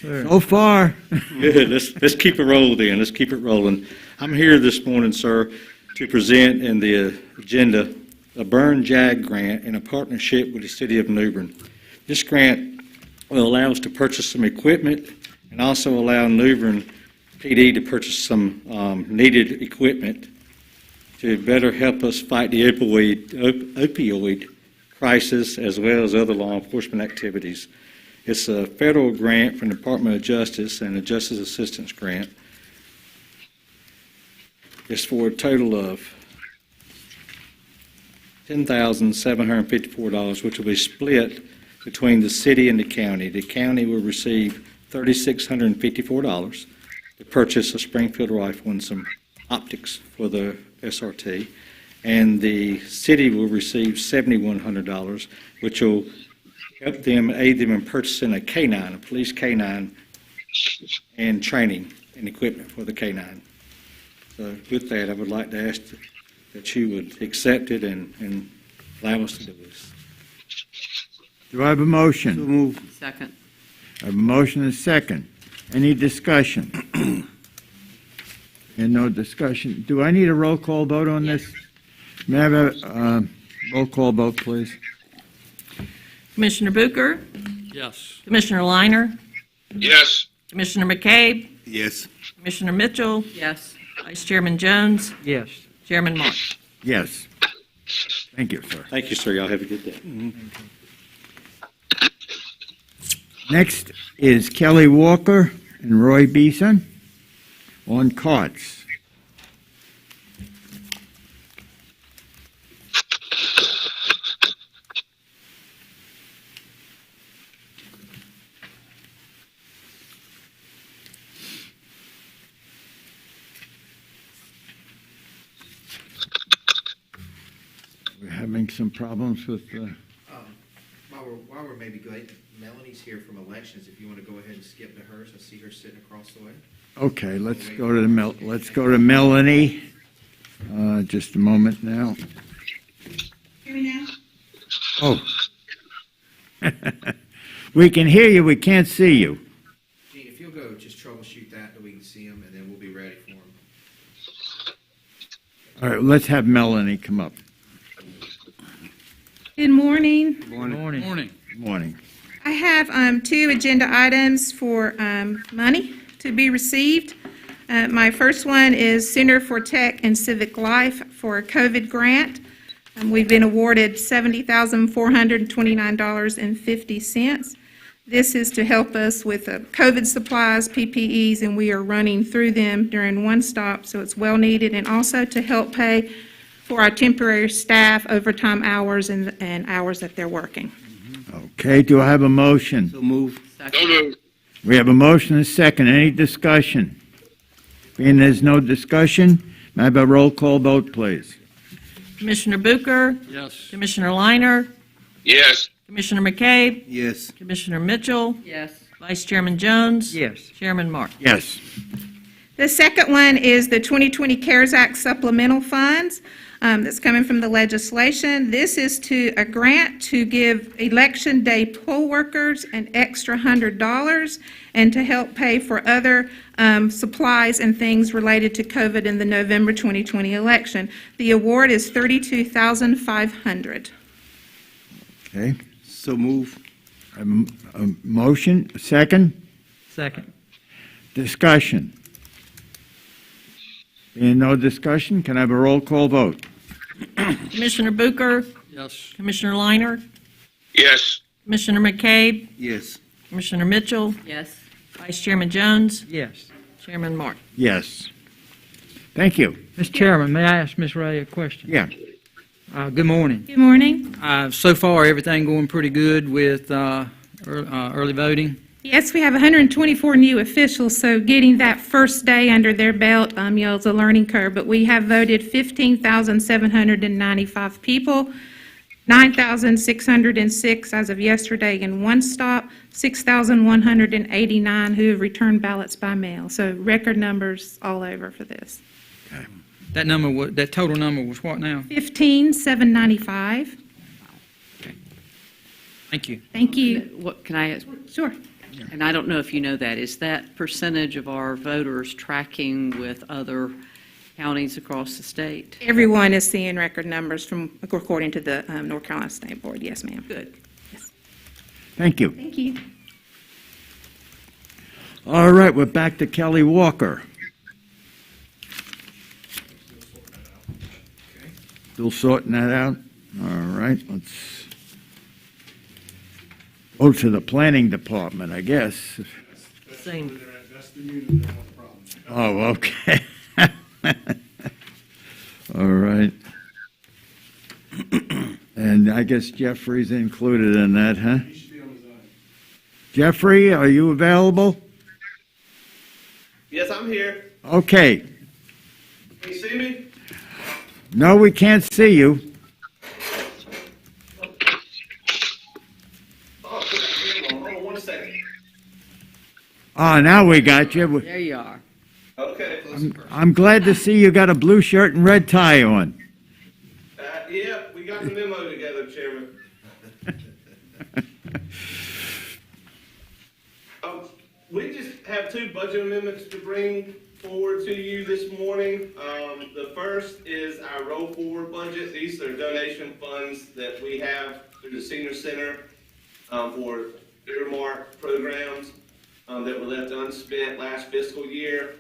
So far. Good. Let's keep it rolling then. Let's keep it rolling. I'm here this morning, sir, to present in the agenda a Burn JAG grant in a partnership with the City of New Bern. This grant will allow us to purchase some equipment and also allow New Bern PD to purchase some needed equipment to better help us fight the opioid crisis as well as other law enforcement activities. It's a federal grant from the Department of Justice and a Justice Assistance Grant. It's for a total of $10,754, which will be split between the city and the county. The county will receive $3,654 to purchase a Springfield rifle and some optics for the SRT. And the city will receive $7,100, which will help them, aid them in purchasing a K-9, a police K-9, and training and equipment for the K-9. So with that, I would like to ask that you would accept it and allow us to do this. Do I have a motion? Move. Second. I have a motion and a second. Any discussion? And no discussion. Do I need a roll call vote on this? May I have a roll call vote, please? Commissioner Bucher, Yes. Commissioner Liner, Yes. Commissioner McCabe, Yes. Commissioner Mitchell, Yes. Vice Chairman Jones, Yes. Chairman Mark. Yes. Thank you, sir. Thank you, sir. Y'all have a good day. Next is Kelly Walker and Roy Beeson on carts. We're having some problems with While we're maybe going, Melanie's here from elections. If you want to go ahead and skip to hers, I see her sitting across the way. Okay, let's go to Melanie. Just a moment now. Hear me now? Oh. We can hear you, we can't see you. Gene, if you'll go, just troubleshoot that we can see them, and then we'll be ready for them. All right, let's have Melanie come up. Good morning. Morning. Morning. Morning. I have two agenda items for money to be received. My first one is Center for Tech and Civic Life for a COVID grant. We've been awarded $70,429.50. This is to help us with COVID supplies, PPEs, and we are running through them during one stop, so it's well needed, and also to help pay for our temporary staff overtime hours and hours that they're working. Okay, do I have a motion? So move. So moved. We have a motion and a second. Any discussion? Being there's no discussion, may I have a roll call vote, please? Commissioner Bucher, Yes. Commissioner Liner, Yes. Commissioner McCabe, Yes. Commissioner Mitchell, Yes. Vice Chairman Jones, Yes. Chairman Mark. Yes. The second one is the 2020 CARES Act supplemental funds that's coming from the legislation. This is a grant to give Election Day poll workers an extra $100 and to help pay for other supplies and things related to COVID in the November 2020 election. The award is $32,500. Okay, So move. a motion, a second? Second. Discussion. Being no discussion, can I have a roll call vote? Commissioner Bucher, Yes. Commissioner Liner, Yes. Commissioner McCabe, Yes. Commissioner Mitchell, Yes. Vice Chairman Jones, Yes. Chairman Martin. Yes. Thank you. Mr. Chairman, may I ask Ms. Ray a question? Yeah. Good morning. Good morning. So far, everything going pretty good with early voting? Yes, we have 124 new officials, so getting that first day under their belt is a learning curve, but we have voted 15,795 people, 9,606 as of yesterday in one stop, 6,189 who have returned ballots by mail. So record numbers all over for this. That total number was what now? 15,795. Thank you. Thank you. What, can I ask? Sure. And I don't know if you know that, is that percentage of our voters tracking with other counties across the state? Everyone is seeing record numbers according to the North Carolina State Board. Yes, ma'am. Good. Thank you. Thank you. All right, we're back to Kelly Walker. Still sorting that out? All right, let's go to the planning department, I guess. Same. Oh, okay. All right. And I guess Jeffrey's included in that, huh? Jeffrey, are you available? Yes, I'm here. Okay. Can you see me? No, we can't see you. Hold on 1 second. Ah, now we got you. There you are. Okay. I'm glad to see you got a blue shirt and red tie on. Yeah, we got the memo together, Chairman. We just have two budget amendments to bring forward to you this morning. The first is our roll forward budget. These are donation funds that we have through the senior center for earmark programs that were left unspent last fiscal year.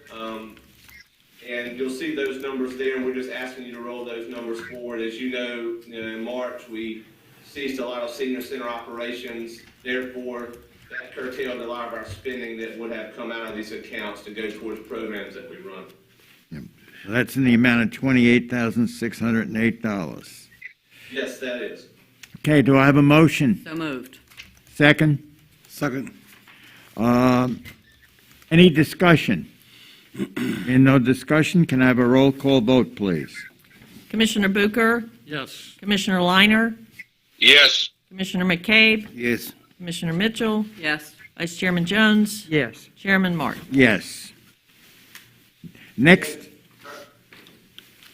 And you'll see those numbers there, and we're just asking you to roll those numbers forward. As you know, in March, we ceased a lot of senior center operations. Therefore, that curtailed a lot of our spending that would have come out of these accounts to go towards programs that we run. So that's in the amount of $28,608. Yes, that is. Okay, do I have a motion? So moved. Second? Second. Any discussion? In no discussion, can I have a roll call vote, please? Commissioner Bucher, Yes. Commissioner Liner, Yes. Commissioner McCabe, Yes. Commissioner Mitchell, Yes. Vice Chairman Jones, Yes. Chairman Martin. Yes. Next,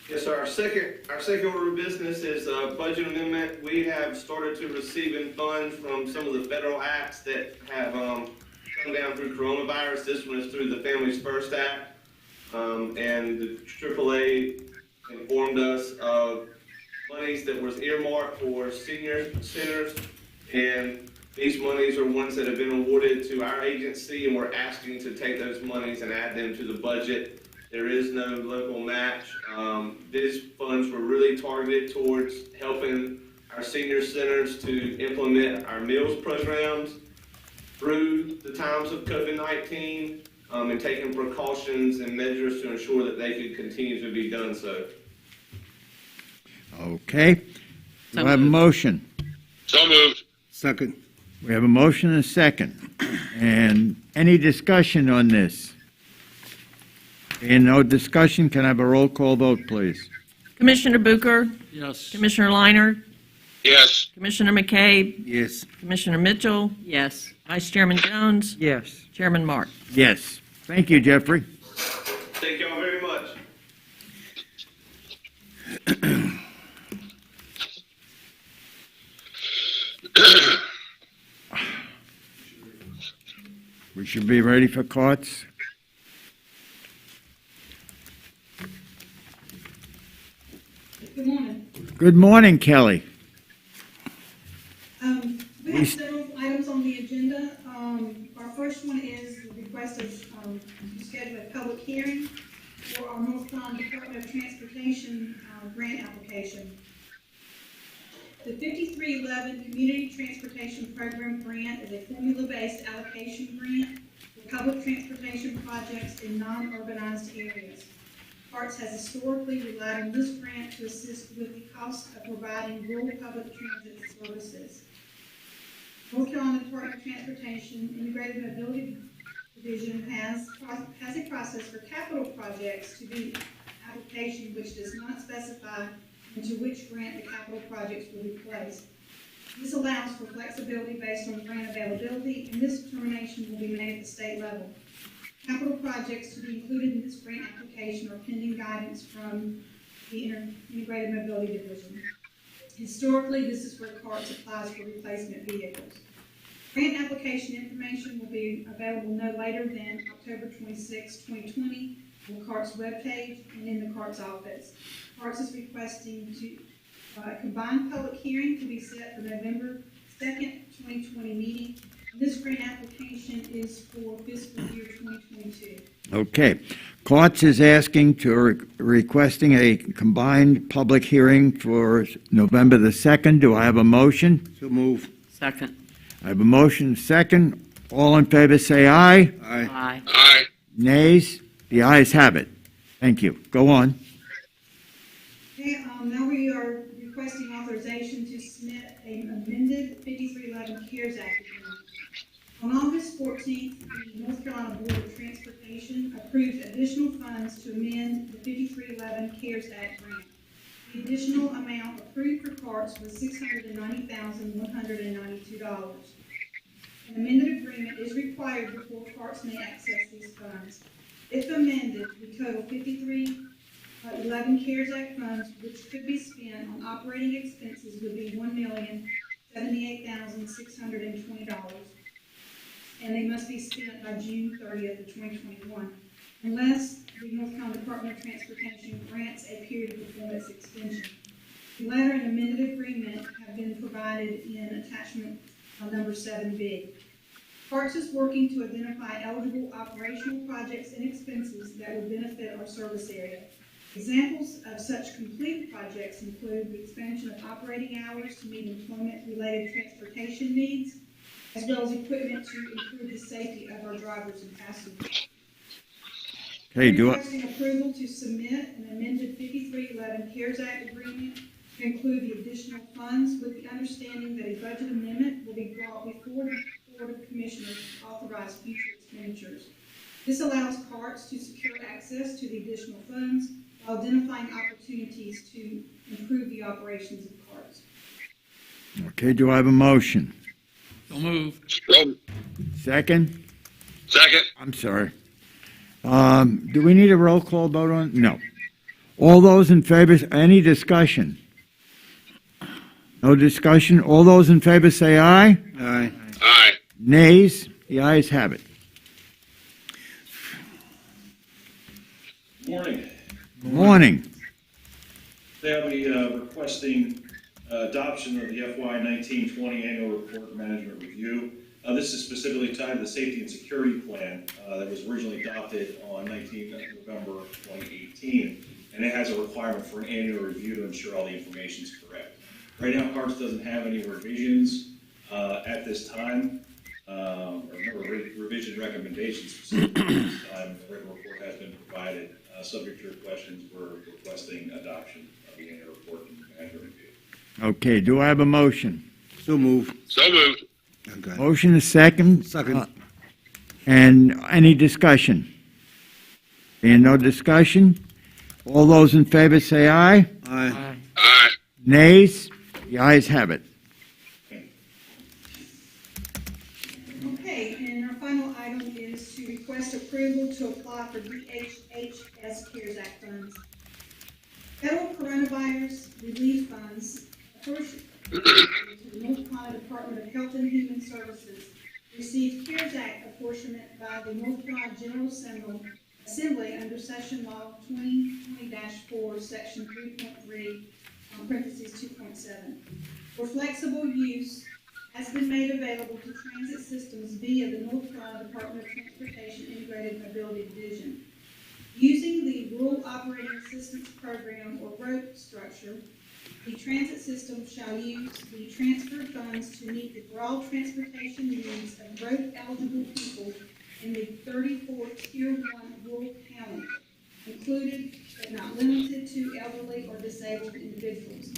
Yes, sir. Our second order of business is a budget amendment. We have started to receiving funds from some of the federal acts that have come down through coronavirus. This one is through the Families First Act. And the AAA informed us of monies that was earmarked for senior centers. And these monies are ones that have been awarded to our agency, and we're asking to take those monies and add them to the budget. There is no local match. These funds were really targeted towards helping our senior centers to implement our meals programs through the times of COVID-19 and taking precautions and measures to ensure that they could continue to be done so. okay. Do So I have a moved. motion? So moved. Second. We have a motion and a second. And any discussion on this? In no discussion, can I have a roll call vote, please? Commissioner Bucher, Yes. Commissioner Liner, Yes. Commissioner McCabe, Yes. Commissioner Mitchell, Yes. Vice Chairman Jones, Yes. Chairman Martin. Yes. Thank you, Jeffrey. Thank y'all very much. We should be ready for courts. Good morning. Good morning, Kelly. We have several items on the agenda. Our first one is the request of, to schedule a public hearing for our North Carolina Department of Transportation grant application. The 5311 Community Transportation Program Grant is a formula-based allocation grant for public transportation projects in non-urbanized areas. Parks has historically relied on this grant to assist with the cost of providing rural public transit services. North Carolina Department of Transportation Integrated Mobility Division has a process for capital projects to be application which does not specify into which grant the capital projects will be placed. This allows for flexibility based on grant availability, and this determination will be made at the state level. Capital projects to be included in this grant application are pending guidance from the Integrated Mobility Division. Historically, this is where CARTS applies for replacement vehicles. Grant application information will be available no later than October 26, 2020 on the CARTS webpage and in the CARTS office. CARTS is requesting to combined public hearing to be set for November 2nd, 2020 meeting. This grant application is for fiscal year 2022. Okay. Courts is asking requesting a combined public hearing for November the 2nd. Do I have a motion? So move. Second. I have a motion second. All in favor say aye. Aye. Aye. Nays? The ayes have it. Thank you. Go on. Okay, now we are requesting authorization to submit an amended 5311 CARES Act agreement. On August 14th, the North Carolina Board of Transportation approved additional funds to amend the 5311 CARES Act grant. The additional amount approved for CARTS was $690,192. An amended agreement is required before CARTS may access these funds. If amended, the total 5311 CARES Act funds, which could be spent on operating expenses, would be $1,078,620, and they must be spent by June 30th of 2021, unless the North Carolina Department of Transportation grants a period of performance extension. The letter and amended agreement have been provided in attachment number 7B. CARTS is working to identify eligible operational projects and expenses that would benefit our service area. Examples of such completed projects include the expansion of operating hours to meet employment-related transportation needs, as well as equipment to improve the safety of our drivers and passengers. Okay, Requesting approval to submit an amended 5311 CARES Act agreement to include the additional funds, with the understanding that a budget amendment will be brought before the Board of Commissioners to authorize future expenditures. This allows CARTS to secure access to the additional funds while identifying opportunities to improve the operations of CARTS. Okay, do I have a motion? So move. Second? Second. I'm sorry. Do we need a roll call vote on? No. All those in favor, any discussion? No discussion? All those in favor say aye. Aye. Aye. Nays? The ayes have it. Morning. Morning. Today I'll be requesting adoption of the FY 1920 Annual Report Management Review. This is specifically tied to the Safety and Security Plan that was originally adopted on 19 November 2018, and it has a requirement for an annual review to ensure all the information is correct. Right now, CARTS doesn't have any revisions at this time, or no revision recommendations specifically at this time. The written report has been provided. Subject to your questions, we're requesting adoption of the annual report and management review. Okay, do I have a motion? So move. So moved. Okay. Motion is second. Second. And any discussion? Being no discussion, all those in favor say aye. Aye. Aye. Nays? The ayes have it. Okay, and our final item is to request approval to apply for DHHS CARES Act funds. Federal coronavirus relief funds, apportioned to the North Carolina Department of Health and Human Services, received CARES Act apportionment by the North Carolina General Assembly under Session Law 2020-4, Section 3.3, parentheses 2.7. For flexible use, has been made available to transit systems via the North Carolina Department of Transportation Integrated Mobility Division. Using the Rural Operating Assistance Program, or ROAP structure, the transit system shall use the transferred funds to meet the broad transportation needs of ROAP-eligible people in the Tier 1 rural county, included but not limited to elderly or disabled individuals.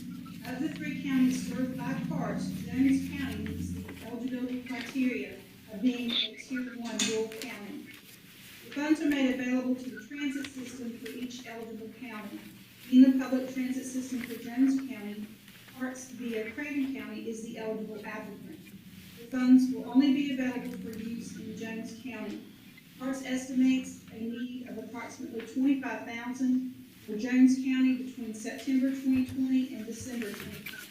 Of the 3 counties served by CARTS, Jones County meets the eligibility criteria of being a Tier 1 rural county. The funds are made available to the transit system for each eligible county. In the public transit system for Jones County, CARTS via Craven County is the eligible applicant. The funds will only be available for use in Jones County. CARTS estimates a need of approximately $25,000 for Jones County between September 2020 and December 2020.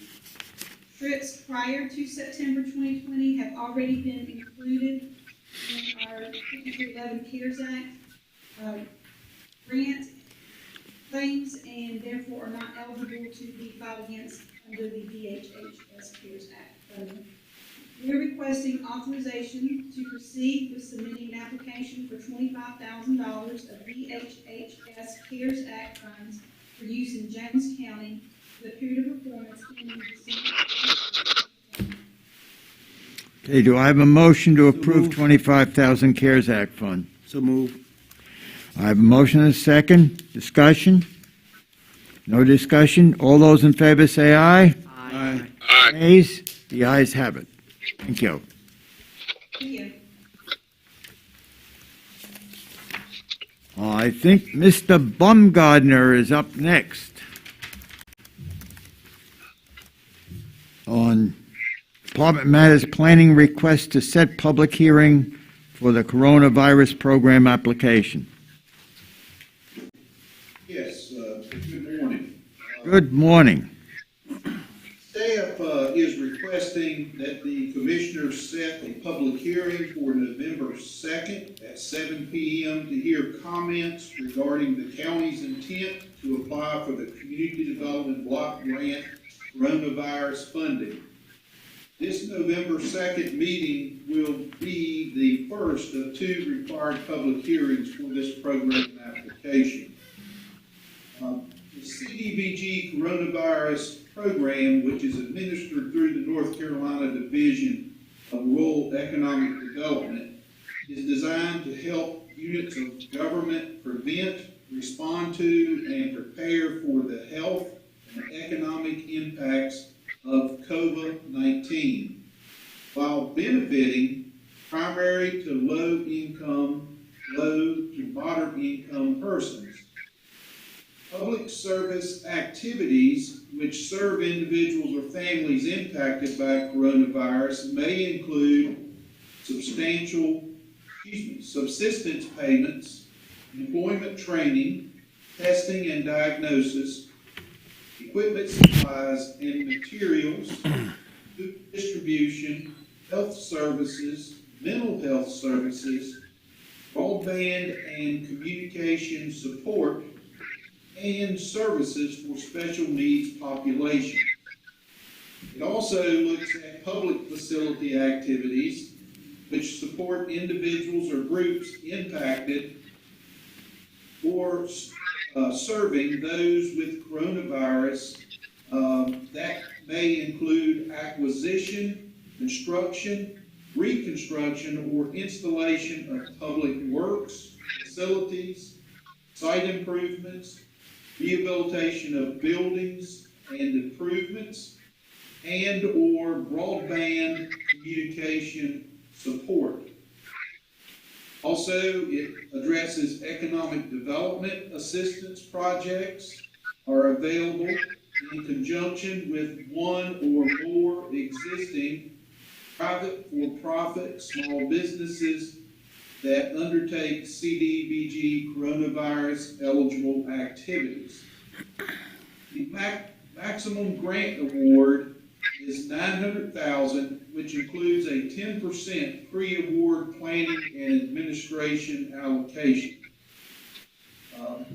Trips prior to September 2020 have already been included in our 5311 CARES Act grant claims and therefore are not eligible to be filed against under the DHHS CARES Act funding. We are requesting authorization to proceed with submitting an application for $25,000 of DHHS CARES Act funds for use in Jones County for the period of performance ending December. Okay, do I have a motion to approve 25,000 CARES Act fund? So move. I have a motion and a second. Discussion? No discussion? All those in favor say aye. Aye. Aye. Nays? The ayes have it. Thank you. Thank you. I think Mr. Baumgardner is up next on Department Matters Planning Request to set public hearing for the coronavirus program application. Yes, good morning. Good morning. Staff is requesting that the commissioners set a public hearing for November 2nd at 7 p.m. to hear comments regarding the county's intent to apply for the Community Development Block Grant coronavirus funding. This November 2nd meeting will be the first of 2 required public hearings for this program application. The CDBG coronavirus program, which is administered through the North Carolina Division of Rural Economic Development, is designed to help units of government prevent, respond to, and prepare for the health and economic impacts of COVID-19, while benefiting primary to low-income, low to moderate-income persons. Public service activities which serve individuals or families impacted by coronavirus may include subsistence payments, employment training, testing and diagnosis, equipment supplies and materials, food distribution, health services, mental health services, broadband and communication support, and services for special needs population. It also looks at public facility activities which support individuals or groups impacted or serving those with coronavirus. That may include acquisition, construction, reconstruction, or installation of public works, facilities, site improvements, rehabilitation of buildings and improvements, and or broadband communication support. Also, it addresses economic development assistance projects are available in conjunction with one or more existing private for-profit small businesses that undertake CDBG coronavirus eligible activities. The maximum grant award is $900,000, which includes a 10% pre-award planning and administration allocation. So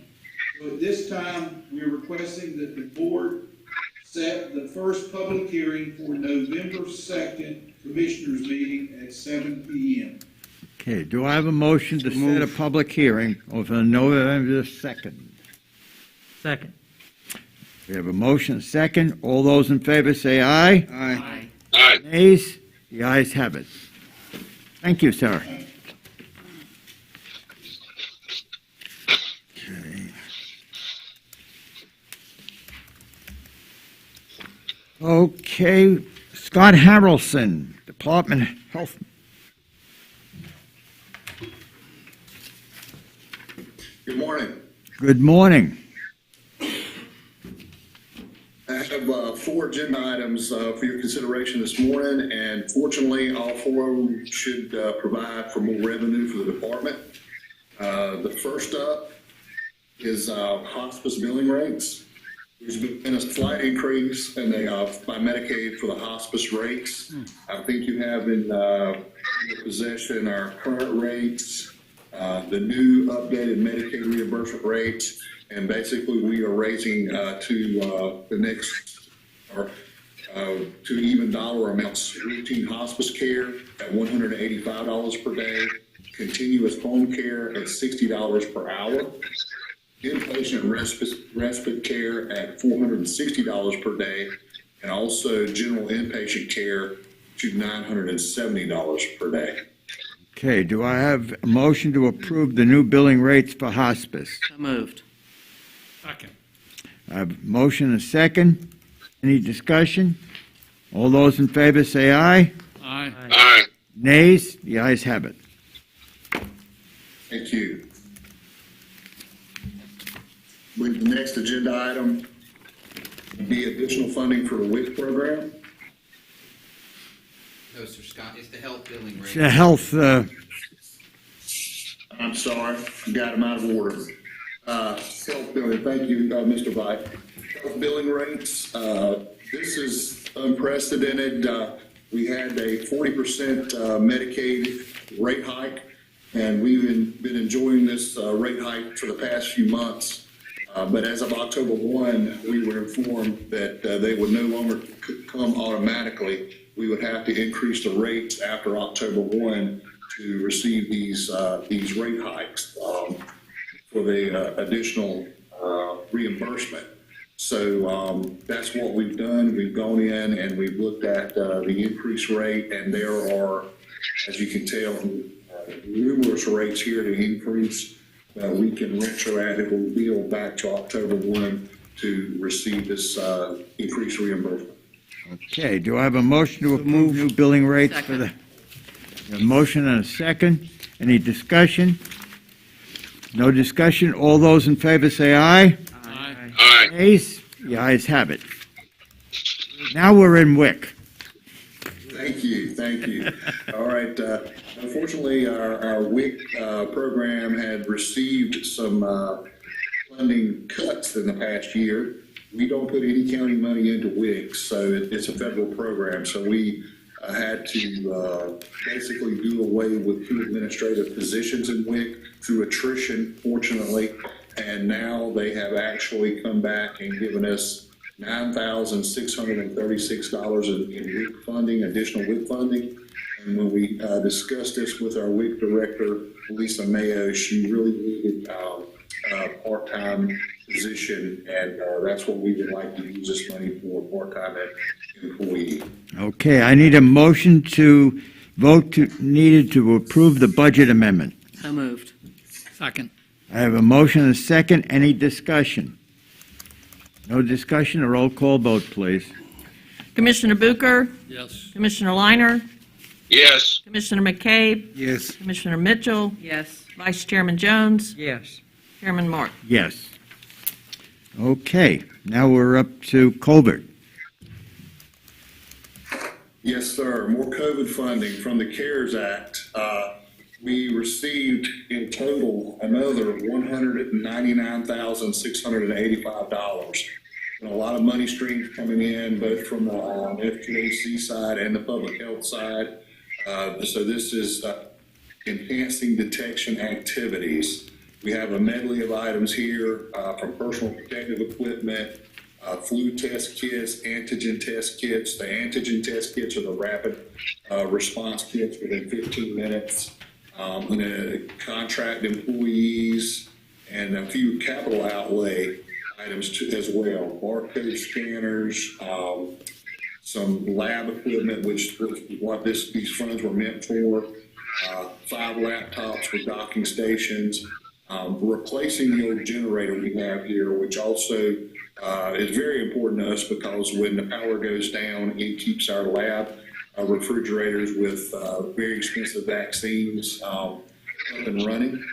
at this time, we are requesting that the board set the first public hearing for November 2nd Commissioners meeting at 7 p.m. Okay, do I have a motion to set a public hearing over November 2nd? Second. We have a motion, second. All those in favor say aye. Aye. Aye. Nays? The ayes have it. Thank you, sir. Okay, Scott Harrelson, Department of Health. Good morning. Good morning. I have 4 agenda items for your consideration this morning, and fortunately, all 4 of them should provide for more revenue for the department. The first up is hospice billing rates. There's been a slight increase in by Medicaid for the hospice rates. I think you have in your possession our current rates, the new updated Medicaid reimbursement rates, and basically we are raising to the next, or to even dollar amounts, routine hospice care at $185 per day, continuous home care at $60 per hour, inpatient respite care at $460 per day, and also general inpatient care to $970 per day. Okay, do I have a motion to approve the new billing rates for hospice? So moved. Second. I have a motion and a second. Any discussion? All those in favor say aye. Aye. Aye. Nays? The ayes have it. Thank you. With the next agenda item would be additional funding for the WIC program. No, Sir Scott, it's the health billing rate. The health, I'm sorry, got them out of order. Health billing, thank you, Mr. Vite. Health billing rates, this is unprecedented. We had a 40% Medicaid rate hike, and we've been enjoying this rate hike for the past few months. But as of October 1, we were informed that they would no longer come automatically. We would have to increase the rates after October 1 to receive these rate hikes for the additional reimbursement. So that's what we've done. We've gone in and we've looked at the increased rate, and there are, as you can tell, numerous rates here to increase. We can retroactively bill back to October 1 to receive this increased reimbursement. okay, do I have a motion to approve new billing rates for the, a motion and a second? Any discussion? No discussion? All those in favor say aye. Aye. Aye. Nays? The ayes have it. Now we're in WIC. Thank you, thank you. All right, unfortunately, our WIC program had received some funding cuts in the past year. We don't put any county money into WIC, so it's a federal program. So we had to basically do away with 2 administrative positions in WIC through attrition, fortunately. And now they have actually come back and given us $9,636 in WIC funding, additional WIC funding. And when we discussed this with our WIC director, Lisa Mayo, she really needed a part-time position, and that's what we would like to use this money for, part-time employee. Okay, I need a motion to vote needed to approve the budget amendment. So moved. Second. I have a motion and a second. Any discussion? No discussion? A roll call vote, please. Commissioner Bucher, Yes. Commissioner Liner, Yes. Commissioner McCabe, Yes. Commissioner Mitchell. Yes. Vice Chairman Jones, Yes. Chairman Mark. Yes. Okay, now we're up to Colbert. Yes, sir. More COVID funding from the CARES Act. We received in total another $199,685. And a lot of money streams coming in, both from the FQAC side and the public health side. So this is enhancing detection activities. We have a medley of items here from personal protective equipment, flu test kits, antigen test kits. The antigen test kits are the rapid response kits within 15 minutes. Contract employees and a few capital outlay items as well. Barcode scanners, some lab equipment, which was what these funds were meant for. 5 laptops with docking stations, replacing the old generator we have here, which also is very important to us because when the power goes down, it keeps our lab refrigerators with very expensive vaccines up and running.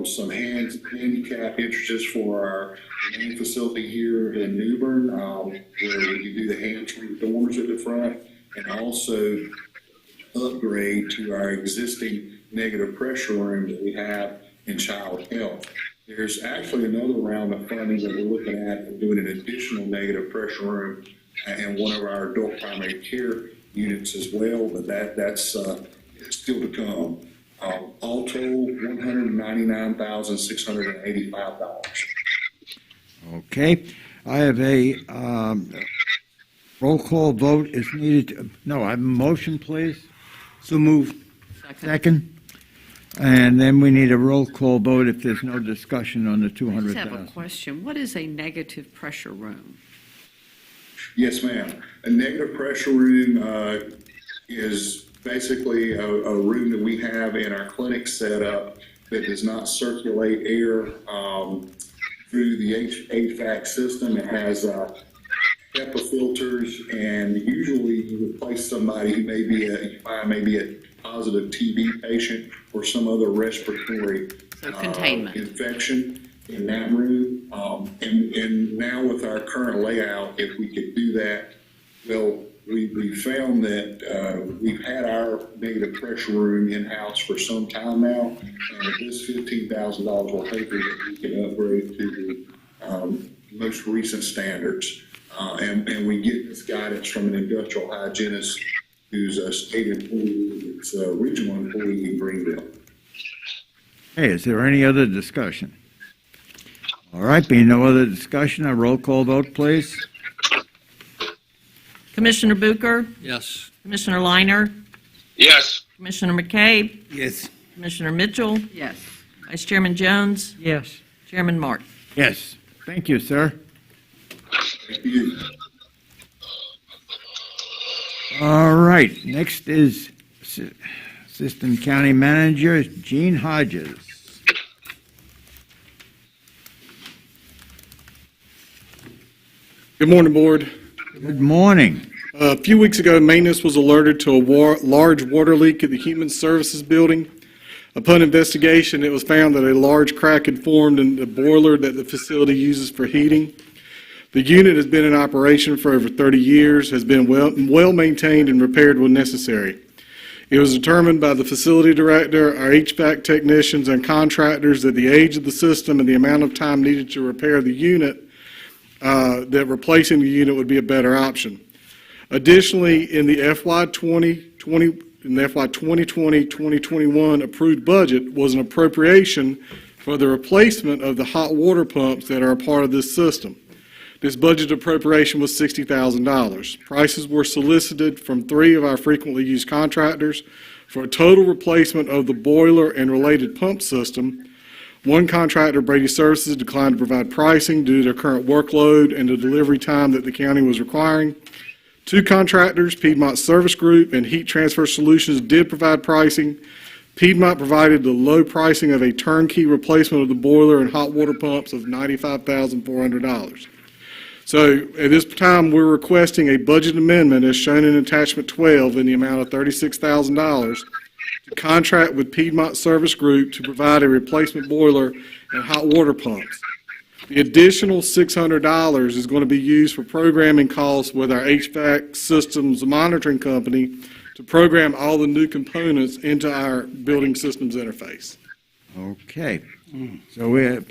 Some handicap entrances for our main facility here in New Bern, where we can do the hand-free doors at the front, and also upgrade to our existing negative pressure room that we have in child health. There's actually another round of funding that we're looking at doing an additional negative pressure room in one of our adult primary care units as well, but that's still to come. All told, $199,685. Okay, I have a roll call vote is needed. No, I have a motion, please. So move. Second. And then we need a roll call vote if there's no discussion on the I just have a 200,000. question. What is a negative pressure room? Yes, ma'am. A negative pressure room is basically a room that we have in our clinic set up that does not circulate air through the HVAC system. It has HEPA filters, and usually you replace somebody who may be a positive TB patient or some other respiratory infection in that room. And now with our current layout, if we could do that, well, we found that we've had our negative pressure room in-house for some time now, and with this $15,000, we're hoping that we can upgrade to the most recent standards. And we get this guidance from an industrial hygienist who's a state employee, it's a regional employee in Greenville. Hey, is there any other discussion? All right, being no other discussion, a roll call vote, please. Commissioner Bucher, Yes. Commissioner Liner, Yes. Commissioner McCabe, Yes. Commissioner Mitchell, Yes. Vice Chairman Jones, Yes. Chairman Martin. Yes. Thank you, sir. Thank you. All right, next is Assistant County Manager Gene Hodges. Good morning, Board. Good morning. A few weeks ago, maintenance was alerted to a large water leak at the Human Services Building. Upon investigation, it was found that a large crack had formed in the boiler that the facility uses for heating. The unit has been in operation for over 30 years, has been well maintained and repaired when necessary. It was determined by the facility director, our HVAC technicians, and contractors that the age of the system and the amount of time needed to repair the unit, that replacing the unit would be a better option. Additionally, in the FY 2020-2021 approved budget was an appropriation for the replacement of the hot water pumps that are a part of this system. This budget appropriation was $60,000. Prices were solicited from 3 of our frequently used contractors for a total replacement of the boiler and related pump system. One contractor, Brady Services, declined to provide pricing due to their current workload and the delivery time that the county was requiring. 2 contractors, Piedmont Service Group and Heat Transfer Solutions, did provide pricing. Piedmont provided the low pricing of a turnkey replacement of the boiler and hot water pumps of $95,400. So at this time, we're requesting a budget amendment as shown in attachment 12 in the amount of $36,000 to contract with Piedmont Service Group to provide a replacement boiler and hot water pumps. The additional $600 is going to be used for programming costs with our HVAC systems monitoring company to program all the new components into our building systems interface. Okay. So we have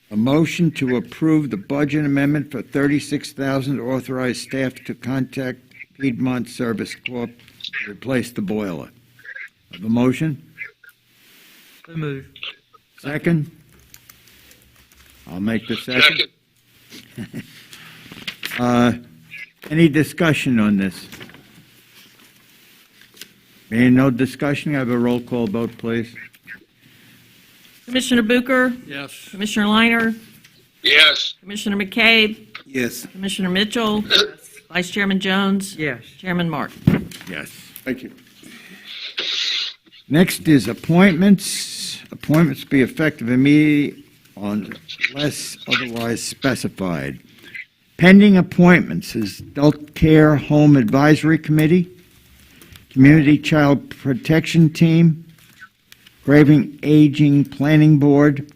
a motion to approve the budget amendment for $36,000 to authorize staff to contact Piedmont Service Corp. to replace the boiler. Have a motion? So move. Second? I'll make the second. Any discussion on this? Being no discussion, I have a roll call vote, please. Commissioner Bucher, Yes. Commissioner Liner, Yes. Commissioner McCabe, Yes. Commissioner Mitchell, Vice Chairman Jones, Yes. Chairman Martin. Yes. Thank you. Next is appointments. Appointments be effective immediately unless otherwise specified. Pending appointments is Adult Care Home Advisory Committee, Community Child Protection Team, Craven Aging Planning Board,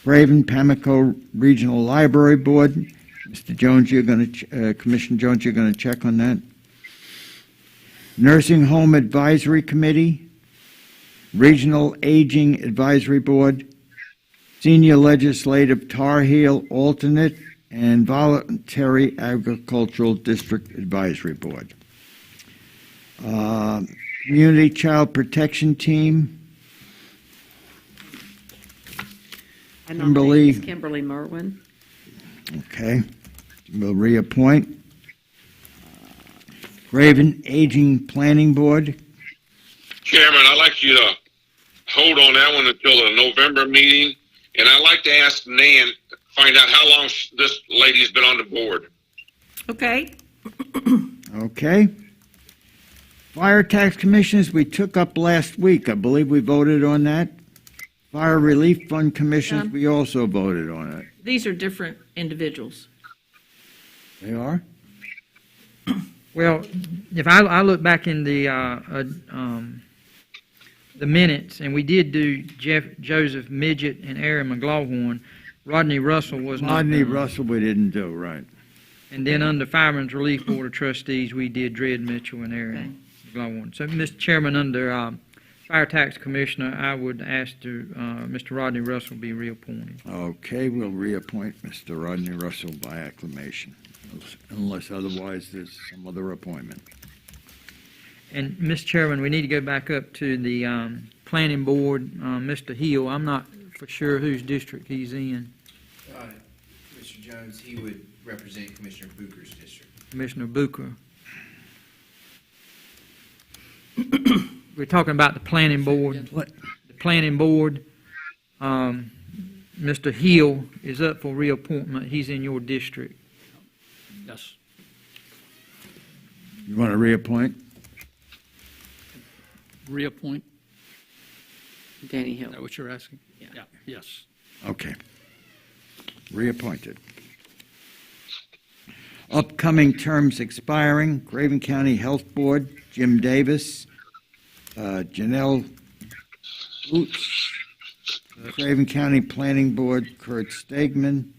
Craven Pamlico Regional Library Board. Mr. Jones, you're going to, Commissioner Jones, you're going to check on that. Nursing Home Advisory Committee, Regional Aging Advisory Board, Senior Legislative Tar Heel Alternate, and Voluntary Agricultural District Advisory Board. Community Child Protection Team, I Kimberly. nominate Ms. Kimberly Merwin. Okay, we'll reappoint. Craven Aging Planning Board, Chairman, I'd like you to hold on that one until the November meeting, and I'd like to ask Nan, find out how long this lady's been on the board. Okay, okay. Fire Tax Commissions, we took up last week. I believe we voted on that. Fire Relief Fund Commissions, we also voted on it. these are different individuals. They are? Well, if I look back in the minutes, and we did do Joseph Midget and Aaron McGlawhorn. Rodney Russell was not Rodney done. Russell we didn't do, right. And then under Fireman's Relief Board of Trustees, we did Dred Mitchell and Aaron McGlawhorn. So, Mr. Chairman, under Fire Tax Commissioner, I would ask Mr. Rodney Russell be reappointed. Okay, we'll reappoint Mr. Rodney Russell by acclamation, unless otherwise there's some other appointment. And, Mr. Chairman, we need to go back up to the Planning Board. Mr. Hill, I'm not for sure whose district he's in. Mr. Jones, he would represent Commissioner Booker's district. Commissioner Booker. We're talking about the Planning Board. The Planning Board, Mr. Hill is up for reappointment. He's in your district. Yes. You want to reappoint? Reappoint? Danny Hill. Is that what you're asking? Yeah. Yes. Okay. Reappointed. Upcoming terms expiring, Craven County Health Board, Jim Davis, Janelle Boots, Craven County Planning Board, Kurt Stegman,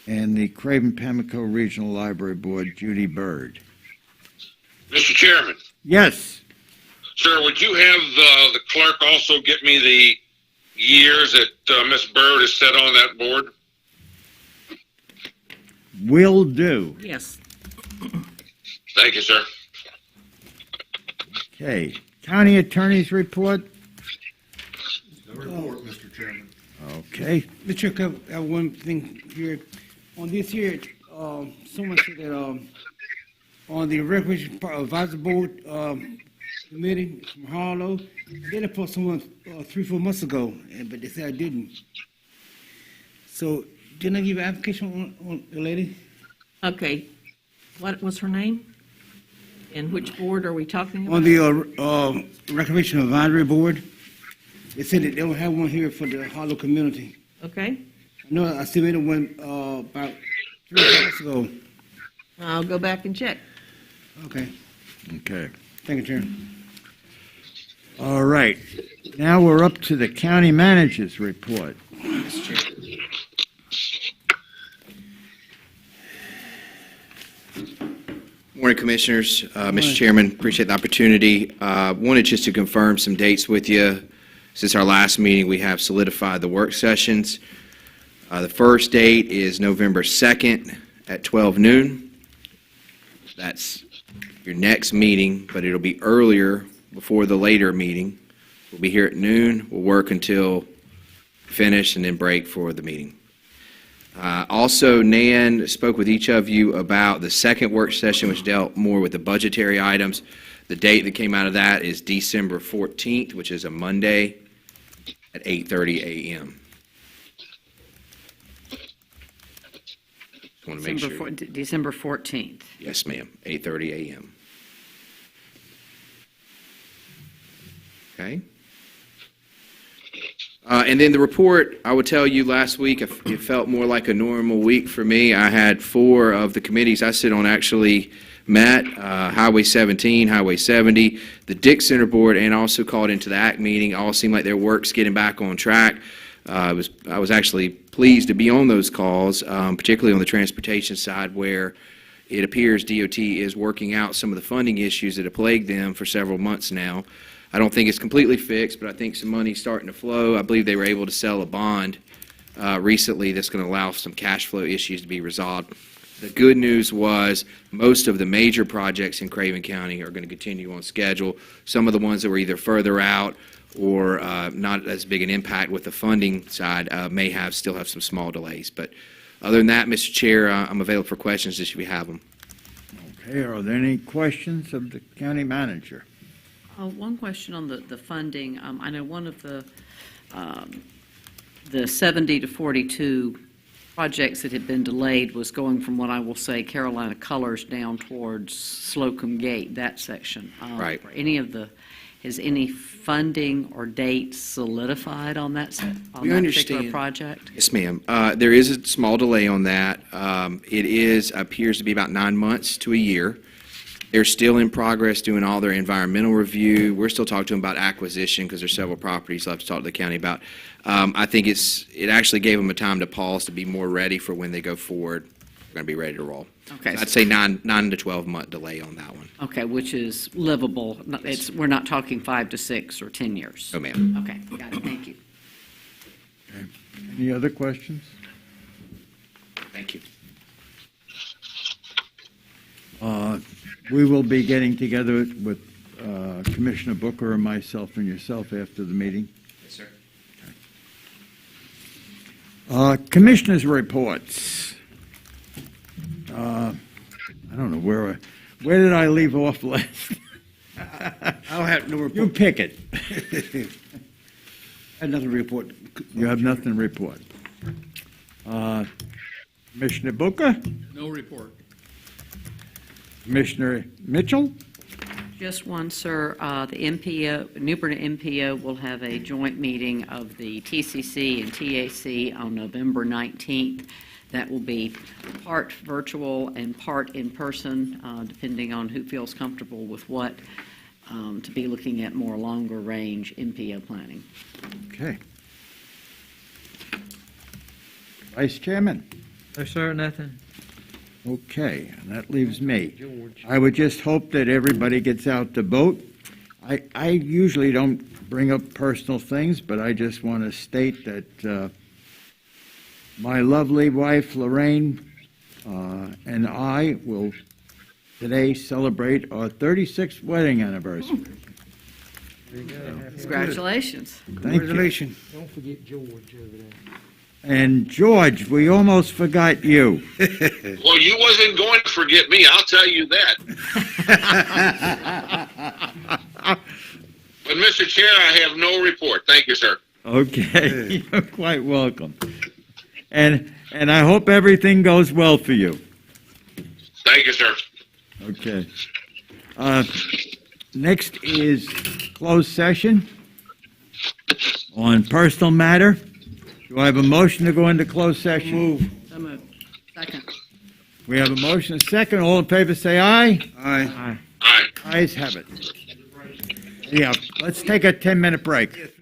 and the Craven Pamlico Regional Library Board, Judy Bird. Mr. Chairman, Yes. sir, would you have the clerk also get me the years that Ms. Bird has sat on that board? Will do. Yes. Thank you, sir. Okay. County Attorney's Report. No report, Mr. Chairman. Okay. Mr. Chair, I have one thing here. On this here, someone said that on the Recreation Advisory Board committee from Harlow, I did appoint someone 3-4 months ago, but they said I didn't. So didn't I give an application on the lady? Okay. What was her name? And which board are we talking about? On the Recreation Advisory Board, they said that they don't have one here for the Harlow community. Okay. No, I submitted one about 3 months ago. I'll go back and check. Okay. Okay. Thank you, Chair. All right. Now we're up to the County Manager's Report. Morning, Commissioners. Mr. Chairman, appreciate the opportunity. Wanted just to confirm some dates with you. Since our last meeting, we have solidified the work sessions. The first date is November 2nd at 12 noon. That's your next meeting, but it'll be earlier before the later meeting. We'll be here at noon. We'll work until finish and then break for the meeting. Also, Nan spoke with each of you about the second work session, which dealt more with the budgetary items. The date that came out of that is December 14th, which is a Monday at 8:30 a.m. Want to make sure. December 14th. Yes, ma'am, 8:30 a.m. Okay. And then the report, I would tell you, last week, it felt more like a normal week for me. I had 4 of the committees I sit on actually met, Highway 17, Highway 70, the Dick Center Board, and also called into the ACT meeting. All seemed like their work's getting back on track. I was actually pleased to be on those calls, particularly on the transportation side, where it appears DOT is working out some of the funding issues that have plagued them for several months now. I don't think it's completely fixed, but I think some money's starting to flow. I believe they were able to sell a bond recently that's going to allow some cash flow issues to be resolved. The good news was most of the major projects in Craven County are going to continue on schedule. Some of the ones that were either further out or not as big an impact with the funding side may still have some small delays. But other than that, Mr. Chair, I'm available for questions if you have them. Okay, are there any questions of the county manager? One question on the funding. I know one of the 70 to 42 projects that had been delayed was going from what I will say Carolina Colors down towards Slocum Gate, that section. Right. Has any funding or dates solidified on that particular project? Yes, ma'am. There is a small delay on that. It appears to be about 9 months to a year. They're still in progress doing all their environmental review. We're still talking to them about acquisition because there's several properties they'll have to talk to the county about. I think it actually gave them a time to pause to be more ready for when they go forward. We're going to be ready to roll. Okay. So I'd say 9 to 12 month delay on that one. Okay, which is livable. We're not talking 5 to 6 or 10 years. No, ma'am. Okay, got it. Thank you. Any other questions? Thank you. We will be getting together with Commissioner Booker and myself and yourself after the meeting. Yes, sir. Commissioners' reports. I don't know, where did I leave off last? I'll have no report. You pick it. I have nothing to report. You have nothing to report. Commissioner Booker? No report. Commissioner Mitchell? Just one, sir. The MPO, New Bern MPO will have a joint meeting of the TCC and TAC on November 19th. That will be part virtual and part in person, depending on who feels comfortable with what, to be looking at more longer range MPO planning. Okay. Vice Chairman? No, sir, nothing. Okay, and that leaves me. I would just hope that everybody gets out to vote. I usually don't bring up personal things, but I just want to state that my lovely wife, Lorraine, and I will today celebrate our 36th wedding anniversary. Congratulations. Thank you. Congratulations. Don't forget George over there. And George, we almost forgot you. Well, you wasn't going to forget me, I'll tell you that. But, Mr. Chair, I have no report. Thank you, sir. Okay, you're quite welcome. And I hope everything goes well for you. Thank you, sir. Okay. Next is closed session on personal matter. Do I have a motion to go into closed session? Move. So moved. Second. We have a motion, a second. All in favor, say aye. Aye. Aye. Ayes have it. Yeah, let's take a 10-minute break.